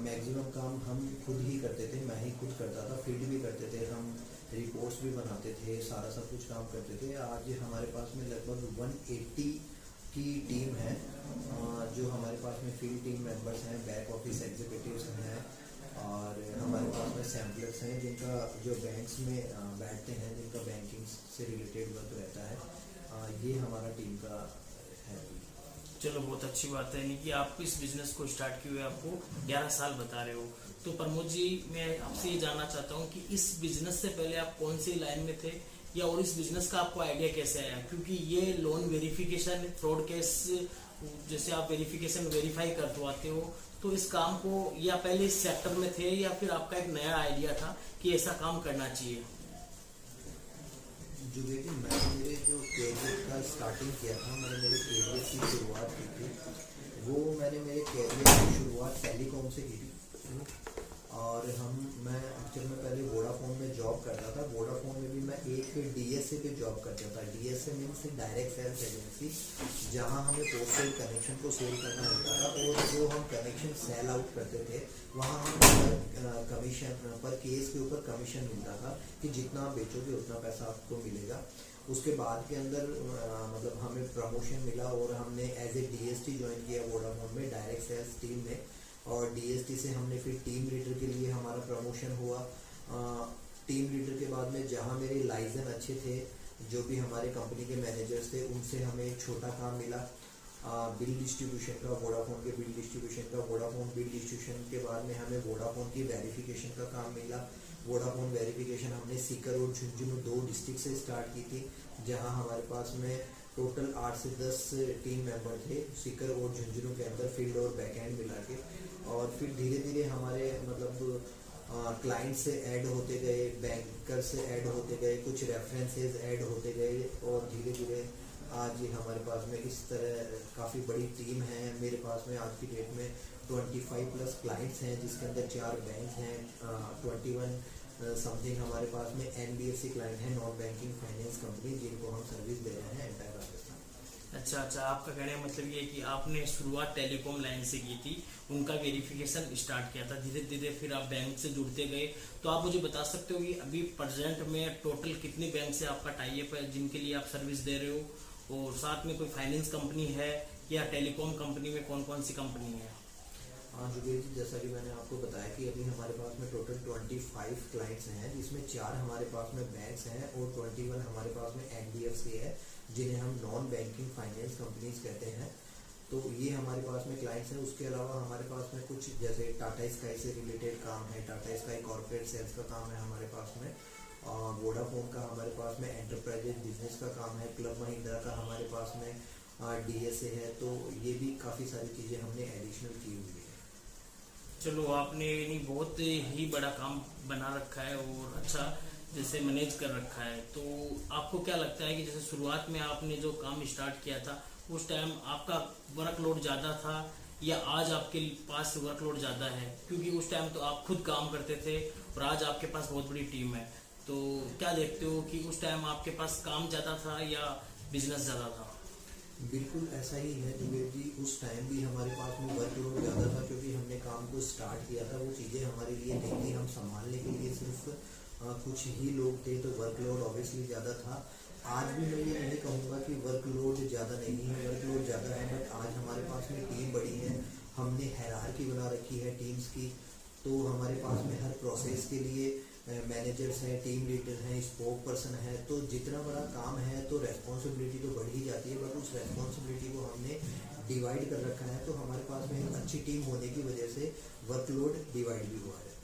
मैक्सिमम काम हम खुद ही करते थे, मैं ही खुद करता था, फील्ड भी करते थे, हम रिपोर्ट्स भी बनाते थे, सारा सब कुछ काम करते थे। आज हमारे पास में लगभग 180 की टीम है, जो हमारे पास में फील्ड टीम मेंबर्स हैं, बैक ऑफिस एग्जीक्यूटिव्स हैं और हमारे पास में सैम्पलर्स हैं जिनका जो बैंक्स में बैठते हैं, जिनका बैंकिंग से रिलेटेड वर्क रहता है। ये हमारा टीम का है। चलो, बहुत अच्छी बात है, नहीं कि आप इस बिजनेस को स्टार्ट किए हुए आपको 11 साल बता रहे हो। तो प्रमोद जी, मैं आपसे ये जानना चाहता हूँ कि इस बिजनेस से पहले आप कौन सी लाइन में थे या और इस बिजनेस का आपको आइडिया कैसे आया? क्योंकि ये लोन वेरिफिकेशन, फ्रॉड केस जैसे आप वेरीफाई करवाते हो, तो इस काम को या पहले इस सेक्टर में थे या फिर आपका एक नया आइडिया था कि ऐसा काम करना चाहिए? जो देखिए, मैंने मेरे जो कैरियर का स्टार्टिंग किया था, मैंने मेरे कैरियर की शुरुआत की थी, वो मैंने मेरे कैरियर की शुरुआत टेलीकॉम से की थी। और मैं एक्चुअल में पहले वोडाफोन में जॉब करता था। वोडाफोन में भी मैं एक डीएसए पे जॉब करता था। DSA means direct sales agency, जहां हमें पोस्टल कनेक्शन को सेल करना होता था और जो हम कनेक्शन सेल आउट करते थे वहां हमें कमीशन पर केस के ऊपर कमीशन मिलता था कि जितना आप बेचोगे उतना पैसा आपको मिलेगा। उसके बाद के अंदर मतलब हमें प्रमोशन मिला और हमने एज ए डीएसटी ज्वाइन किया वोडाफोन में, डायरेक्ट सेल्स टीम में। और डीएसटी से हमने फिर टीम लीडर के लिए हमारा प्रमोशन हुआ। टीम लीडर के बाद में जहां मेरे लाइसेंस अच्छे थे, जो भी हमारे कंपनी के मैनेजर्स थे, उनसे हमें एक छोटा काम मिला बिल डिस्ट्रीब्यूशन का, वोडाफोन के बिल डिस्ट्रीब्यूशन का। वोडाफोन बिल डिस्ट्रीब्यूशन के बाद में हमें वोडाफोन की वेरिफिकेशन का काम मिला। वोडाफोन वेरिफिकेशन हमने सीकर और झुंझुनू 2 डिस्ट्रिक्ट से स्टार्ट की थी, जहां हमारे पास में टोटल 8 से 10 टीम मेंबर थे सीकर और झुंझुनू के अंदर, फील्ड और बैकएंड मिला के। और फिर धीरे धीरे हमारे मतलब क्लाइंट से ऐड होते गए, बैंकर से ऐड होते गए, कुछ रेफरेंसेस ऐड होते गए और धीरे धीरे आज हमारे पास में इस तरह काफ़ी बड़ी टीम है। मेरे पास में आज की डेट में 25+ क्लाइंट्स हैं, जिसके अंदर 4 बैंक हैं, 21 समथिंग हमारे पास में NBFC क्लाइंट हैं, नॉन बैंकिंग फाइनेंस कंपनी, जिनको हम सर्विस दे रहे हैं एंटायर राजस्थान। अच्छा अच्छा, आपका कहने का मतलब ये है कि आपने शुरुआत टेलीकॉम लाइन से की थी, उनका वेरिफिकेशन स्टार्ट किया था, धीरे धीरे फिर आप बैंक से जुड़ते गए। तो आप मुझे बता सकते हो कि अभी प्रेजेंट में टोटल कितने बैंक से आपका टाई अप है जिनके लिए आप सर्विस दे रहे हो, और साथ में कोई फाइनेंस कंपनी है या टेलीकॉम कंपनी में कौन कौन सी कंपनी है? हाँ जुबेर जी, जैसा कि मैंने आपको बताया कि अभी हमारे पास में टोटल 25 क्लाइंट्स हैं, जिसमें 4 हमारे पास में बैंक्स हैं और 21 हमारे पास में एनबीएफसी है, जिन्हें हम नॉन बैंकिंग फाइनेंस कंपनीज कहते हैं। तो ये हमारे पास में क्लाइंट्स हैं। उसके अलावा हमारे पास में कुछ जैसे टाटा स्काई से रिलेटेड काम है, टाटा स्काई कॉर्पोरेट सेल्स का काम है हमारे पास में, और वोडाफोन का हमारे पास में एंटरप्राइजेज बिजनेस का काम है, क्लब महिंद्रा का हमारे पास में डीएसए है। तो ये भी काफ़ी सारी चीज़ें हमने एडिशनल की हुई है। चलो, आपने नहीं बहुत ही बड़ा काम बना रखा है और अच्छा जैसे मैनेज कर रखा है। तो आपको क्या लगता है कि जैसे शुरुआत में आपने जो काम स्टार्ट किया था उस टाइम आपका वर्कलोड ज़्यादा था या आज आपके पास वर्कलोड ज़्यादा है? क्योंकि उस टाइम तो आप खुद काम करते थे और आज आपके पास बहुत बड़ी टीम है। तो क्या देखते हो कि उस टाइम आपके पास काम ज़्यादा था या बिजनेस ज़्यादा था? बिल्कुल ऐसा ही है जुबेर जी, उस टाइम भी हमारे पास में वर्कलोड ज़्यादा था क्योंकि हमने काम को स्टार्ट किया था। वो चीज़ें हमारे लिए नहीं थी, हम संभालने के लिए सिर्फ कुछ ही लोग थे, तो वर्कलोड ऑब्वियसली ज़्यादा था। आज भी मैं ये नहीं कहूँगा कि वर्कलोड ज़्यादा नहीं है, वर्कलोड ज़्यादा है, बट आज हमारे पास में टीम बड़ी है, हमने हायरार्की बना रखी है टीम्स की। तो हमारे पास में हर प्रोसेस के लिए मैनेजर्स हैं, टीम लीडर हैं, स्पोक पर्सन है। तो जितना बड़ा काम है तो रेस्पॉन्सिबिलिटी तो बढ़ ही जाती है, बट उस रेस्पॉन्सिबिलिटी को हमने डिवाइड कर रखा है। तो हमारे पास में एक अच्छी टीम होने की वजह से वर्कलोड डिवाइड भी हुआ है।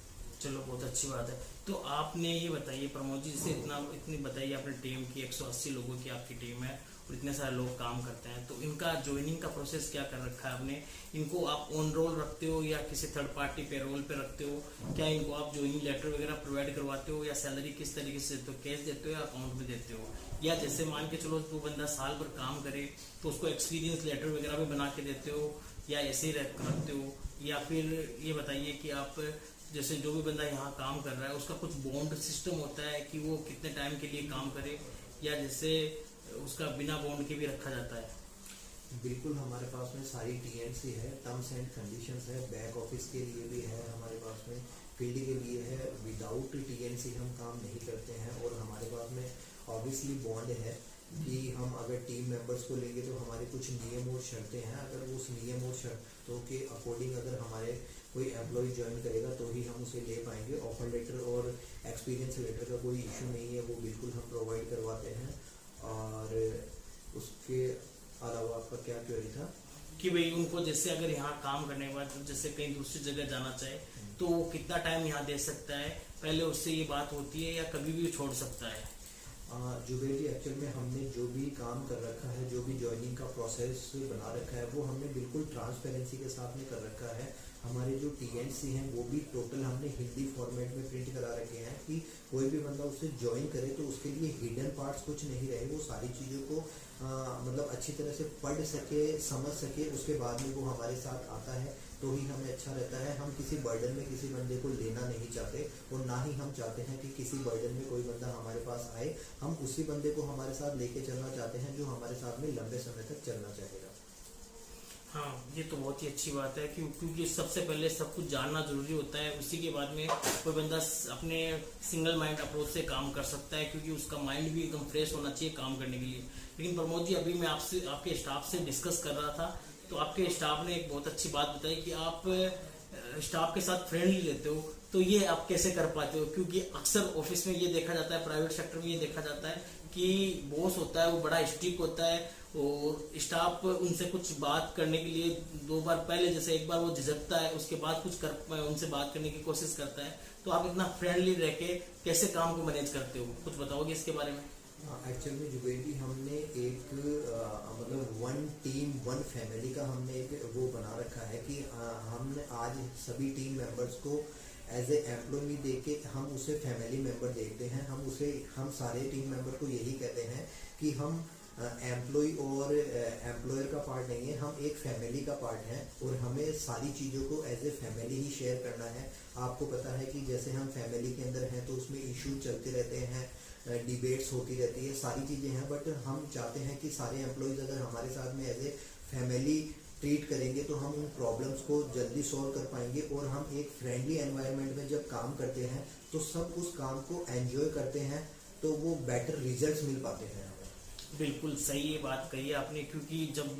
चलो, बहुत अच्छी बात है। तो आपने ये बताइए प्रमोद जी, जैसे इतनी बताइए अपनी टीम की, 180 लोगों की आपकी टीम है और इतने सारे लोग काम करते हैं, तो इनका ज्वाइनिंग का प्रोसेस क्या कर रखा है आपने? इनको आप ऑन रोल रखते हो या किसी थर्ड पार्टी पेरोल पे रखते हो? क्या इनको आप ज्वाइनिंग लेटर वगैरह प्रोवाइड करवाते हो या सैलरी किस तरीके से देते हो? कैश देते हो या अकाउंट में देते हो? या जैसे मान के चलो वो बंदा साल भर काम करे तो उसको एक्सपीरियंस लेटर वगैरह भी बना के देते हो या ऐसे ही रखते हो? या फिर ये बताइए कि आप जैसे जो भी बंदा यहाँ काम कर रहा है उसका कुछ बॉन्ड सिस्टम होता है कि वो कितने टाइम के लिए काम करे, या जैसे उसका बिना बॉन्ड के भी रखा जाता है? बिल्कुल, हमारे पास में सारी टीएनसी है, टर्म्स एंड कंडीशंस है, बैक ऑफिस के लिए भी है हमारे पास में, फील्ड के लिए है। विदाउट टीएनसी हम काम नहीं करते हैं। और हमारे पास में ऑब्वियसली बॉन्ड है कि हम अगर टीम मेंबर्स को लेंगे तो हमारे कुछ नियम और शर्तें हैं। अगर उस नियम और शर्तों के अकॉर्डिंग अगर हमारे कोई एम्प्लॉय ज्वाइन करेगा तो ही हम उसे ले पाएंगे। ऑफर लेटर और एक्सपीरियंस लेटर का कोई इशू नहीं है, वो बिल्कुल हम प्रोवाइड करवाते हैं। और उसके अलावा आपका क्या क्वेरी था? कि भाई उनको जैसे अगर यहाँ काम करने के बाद जैसे कहीं दूसरी जगह जाना चाहे तो वो कितना टाइम यहाँ दे सकता है? पहले उससे ये बात होती है या कभी भी छोड़ सकता है? जुबेर जी, एक्चुअल में हमने जो भी काम कर रखा है, जो भी ज्वाइनिंग का प्रोसेस बना रखा है, वो हमने बिल्कुल ट्रांसपेरेंसी के साथ में कर रखा है। हमारे जो टीएनसी हैं वो भी टोटल हमने हिंदी फॉर्मेट में प्रिंट करा रखे हैं कि कोई भी बंदा उससे ज्वाइन करे तो उसके लिए हिडन पार्ट्स कुछ नहीं रहे, वो सारी चीज़ों को मतलब अच्छी तरह से पढ़ सके, समझ सके, उसके बाद में वो हमारे साथ आता है तो ही हमें अच्छा रहता है। हम किसी बर्डन में किसी बंदे को लेना नहीं चाहते और ना ही हम चाहते हैं कि किसी बर्डन में कोई बंदा हमारे पास आए। हम उसी बंदे को हमारे साथ लेके चलना चाहते हैं जो हमारे साथ में लंबे समय तक चलना चाहेगा। हाँ, ये तो बहुत ही अच्छी बात है क्योंकि सबसे पहले सब कुछ जानना जरूरी होता है, उसी के बाद में कोई बंदा अपने सिंगल माइंड अप्रोच से काम कर सकता है क्योंकि उसका माइंड भी एकदम फ्रेश होना चाहिए काम करने के लिए। लेकिन प्रमोद जी, अभी मैं आपसे आपके स्टाफ से डिस्कस कर रहा था तो आपके स्टाफ ने एक बहुत अच्छी बात बताई कि आप स्टाफ के साथ फ्रेंडली लेते हो, तो ये आप कैसे कर पाते हो? क्योंकि अक्सर ऑफिस में ये देखा जाता है, प्राइवेट सेक्टर में ये देखा जाता है कि बॉस होता है वो बड़ा स्ट्रिक्ट होता है और स्टाफ उनसे कुछ बात करने के लिए 2 बार पहले, जैसे एक बार वो झिझकता है, उसके बाद कुछ उनसे बात करने की कोशिश करता है। तो आप इतना फ्रेंडली रह के कैसे काम को मैनेज करते हो? कुछ बताओगे इसके बारे में? एक्चुअल में जुबेर जी, हमने एक मतलब 1 टीम 1 फैमिली का हमने एक वो बना रखा है कि हमने आज सभी टीम मेंबर्स को एज ए एम्प्लॉय देके हम उसे फैमिली मेंबर देखते हैं। हम सारे टीम मेंबर को यही कहते हैं कि हम एम्प्लॉय और एम्प्लॉयर का पार्ट नहीं है, हम एक फैमिली का पार्ट हैं और हमें सारी चीज़ों को एज ए फैमिली ही शेयर करना है। आपको पता है कि जैसे हम फैमिली के अंदर हैं तो उसमें इशू चलते रहते हैं, डिबेट्स होती रहती है, सारी चीज़ें हैं, बट हम चाहते हैं कि सारे एम्प्लॉयज़ अगर हमारे साथ में एज ए फैमिली ट्रीट करेंगे तो हम उन प्रॉब्लम्स को जल्दी सॉल्व कर पाएंगे, और हम एक फ्रेंडली एनवायरनमेंट में जब काम करते हैं तो सब उस काम को एंजॉय करते हैं, तो वो बेटर रिजल्ट्स मिल पाते हैं हमें। बिल्कुल सही ये बात कही है आपने, क्योंकि जब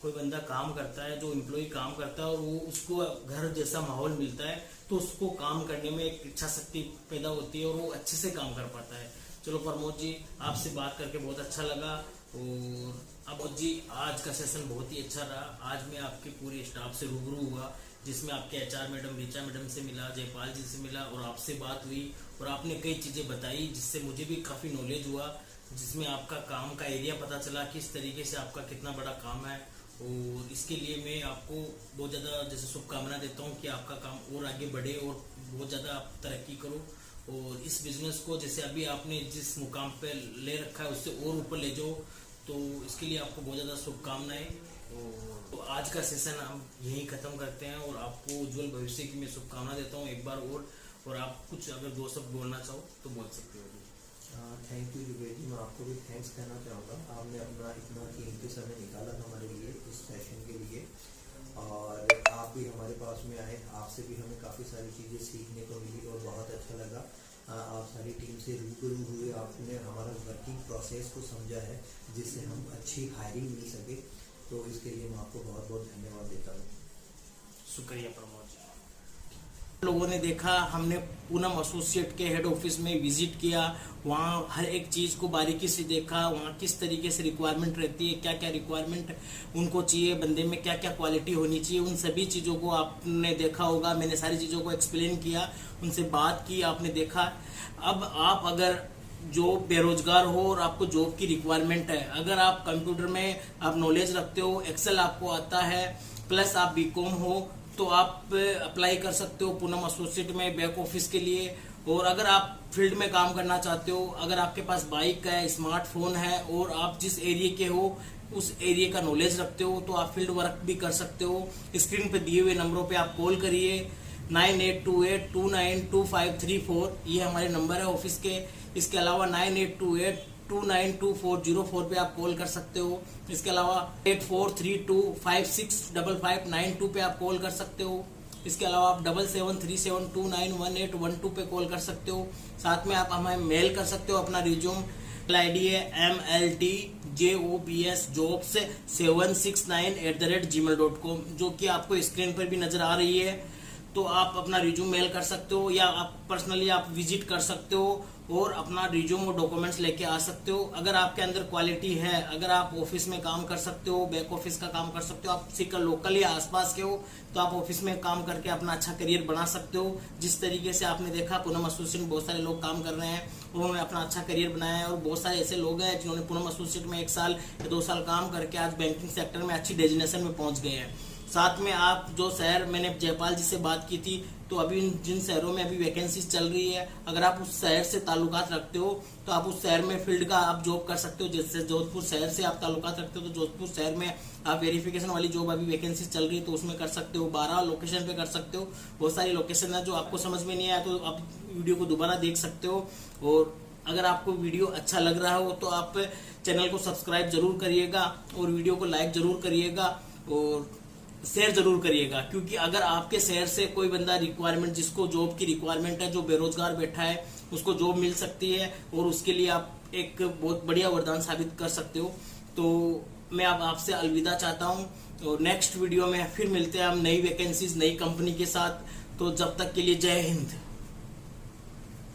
कोई बंदा काम करता है, जो एम्प्लॉय काम करता है और वो उसको घर जैसा माहौल मिलता है तो उसको काम करने में एक इच्छा शक्ति पैदा होती है और वो अच्छे से काम कर पाता है। चलो प्रमोद जी, आपसे बात करके बहुत अच्छा लगा। और अबोध जी, आज का सेशन बहुत ही अच्छा रहा। आज मैं आपके पूरे स्टाफ से रूबरू हुआ, जिसमें आपके एचआर मैडम रीचा मैडम से मिला, जयपाल जी से मिला और आपसे बात हुई और आपने कई चीज़ें बताई जिससे मुझे भी काफ़ी नॉलेज हुआ, जिसमें आपका काम का एरिया पता चला, किस तरीके से आपका कितना बड़ा काम है। और इसके लिए मैं आपको बहुत ज़्यादा जैसे शुभकामना देता हूँ कि आपका काम और आगे बढ़े और बहुत ज़्यादा आप तरक्की करो, और इस बिजनेस को जैसे अभी आपने जिस मुकाम पे ले रखा है उससे और ऊपर ले जाओ। तो इसके लिए आपको बहुत ज़्यादा शुभकामनाएं। तो आज का सेशन हम यहीं ख़त्म करते हैं और आपको उज्जवल भविष्य की मैं शुभकामना देता हूँ एक बार और आप कुछ अगर दो शब्द बोलना चाहो तो बोल सकते हो। थैंक यू जुबेर जी, मैं आपको भी थैंक्स कहना चाहूँगा। आपने अपना इतना कीमती समय निकाला हमारे लिए इस सेशन के लिए, और आप भी हमारे पास में आए, आपसे भी हमें काफ़ी सारी चीज़ें सीखने को मिली और बहुत अच्छा लगा। आप सारी टीम से रूबरू हुए, आपने हमारा वर्किंग प्रोसेस को समझा है जिससे हम अच्छी हायरिंग मिल सके, तो इसके लिए मैं आपको बहुत बहुत धन्यवाद देता हूँ। शुक्रिया प्रमोद जी। लोगों ने देखा, हमने पूनम एसोसिएट के हेड ऑफिस में विजिट किया, वहाँ हर एक चीज़ को बारीकी से देखा, वहाँ किस तरीके से रिक्वायरमेंट रहती है, क्या क्या रिक्वायरमेंट उनको चाहिए, बंदे में क्या क्या क्वालिटी होनी चाहिए, उन सभी चीज़ों को आपने देखा होगा। मैंने सारी चीज़ों को एक्सप्लेन किया, उनसे बात की, आपने देखा। अब आप अगर जो बेरोजगार हो और आपको जॉब की रिक्वायरमेंट है, अगर आप कंप्यूटर में आप नॉलेज रखते हो, एक्सेल आपको आता है, प्लस आप बीकॉम हो, तो आप अप्लाई कर सकते हो पूनम एसोसिएट में बैक ऑफिस के लिए। और अगर आप फील्ड में काम करना चाहते हो, अगर आपके पास बाइक है, स्मार्टफोन है और आप जिस एरिया के हो उस एरिया का नॉलेज रखते हो, तो आप फील्ड वर्क भी कर सकते हो। स्क्रीन पे दिए हुए नंबरों पे आप कॉल करिए, 9828292534, ये हमारे नंबर है ऑफिस के। इसके अलावा 9828292404 पे आप कॉल कर सकते हो। इसके अलावा 8432565592 पे आप कॉल कर सकते हो। इसके अलावा आप 7737291812 पे कॉल कर सकते हो। साथ में आप हमें मेल कर सकते हो अपना रिज्यूम। आईडी है mldjobs769@gmail.com, जो कि आपको स्क्रीन पर भी नजर आ रही है। तो आप अपना रिज्यूम मेल कर सकते हो, या आप पर्सनली आप विजिट कर सकते हो और अपना रिज्यूम और डॉक्यूमेंट्स लेके आ सकते हो। अगर आपके अंदर क्वालिटी है, अगर आप ऑफिस में काम कर सकते हो, बैक ऑफिस का काम कर सकते हो, आप सीकर लोकल या आसपास के हो, तो आप ऑफिस में काम करके अपना अच्छा करियर बना सकते हो। जिस तरीके से आपने देखा पूनम एसोसिएट में बहुत सारे लोग काम कर रहे हैं, उन्होंने अपना अच्छा करियर बनाया है, और बहुत सारे ऐसे लोग हैं जिन्होंने पूनम एसोसिएट में 1 साल या 2 साल काम करके आज बैंकिंग सेक्टर में अच्छी डेजिग्नेशन में पहुंच गए हैं। साथ में आप जो शहर, मैंने जयपाल जी से बात की थी, तो अभी जिन शहरों में अभी वैकेंसीज चल रही है, अगर आप उस शहर से ताल्लुकात रखते हो तो आप उस शहर में फील्ड का आप जॉब कर सकते हो। जैसे जोधपुर शहर से आप ताल्लुकात रखते हो तो जोधपुर शहर में आप वेरिफिकेशन वाली जॉब अभी वैकेंसीज चल रही है तो उसमें कर सकते हो। 12 लोकेशन पे कर सकते हो। बहुत सारी लोकेशन है, जो आपको समझ में नहीं आया तो आप वीडियो को दोबारा देख सकते हो। और अगर आपको वीडियो अच्छा लग रहा हो तो आप चैनल को सब्सक्राइब जरूर करिएगा और वीडियो को लाइक जरूर करिएगा और शेयर जरूर करिएगा, क्योंकि अगर आपके शहर से कोई बंदा रिक्वायरमेंट, जिसको जॉब की रिक्वायरमेंट है, जो बेरोजगार बैठा है, उसको जॉब मिल सकती है और उसके लिए आप एक बहुत बढ़िया वरदान साबित कर सकते हो। तो मैं अब आपसे अलविदा चाहता हूं, और नेक्स्ट वीडियो में फिर मिलते हैं हम नई वैकेंसीज, नई कंपनी के साथ। तो जब तक के लिए जय हिंद।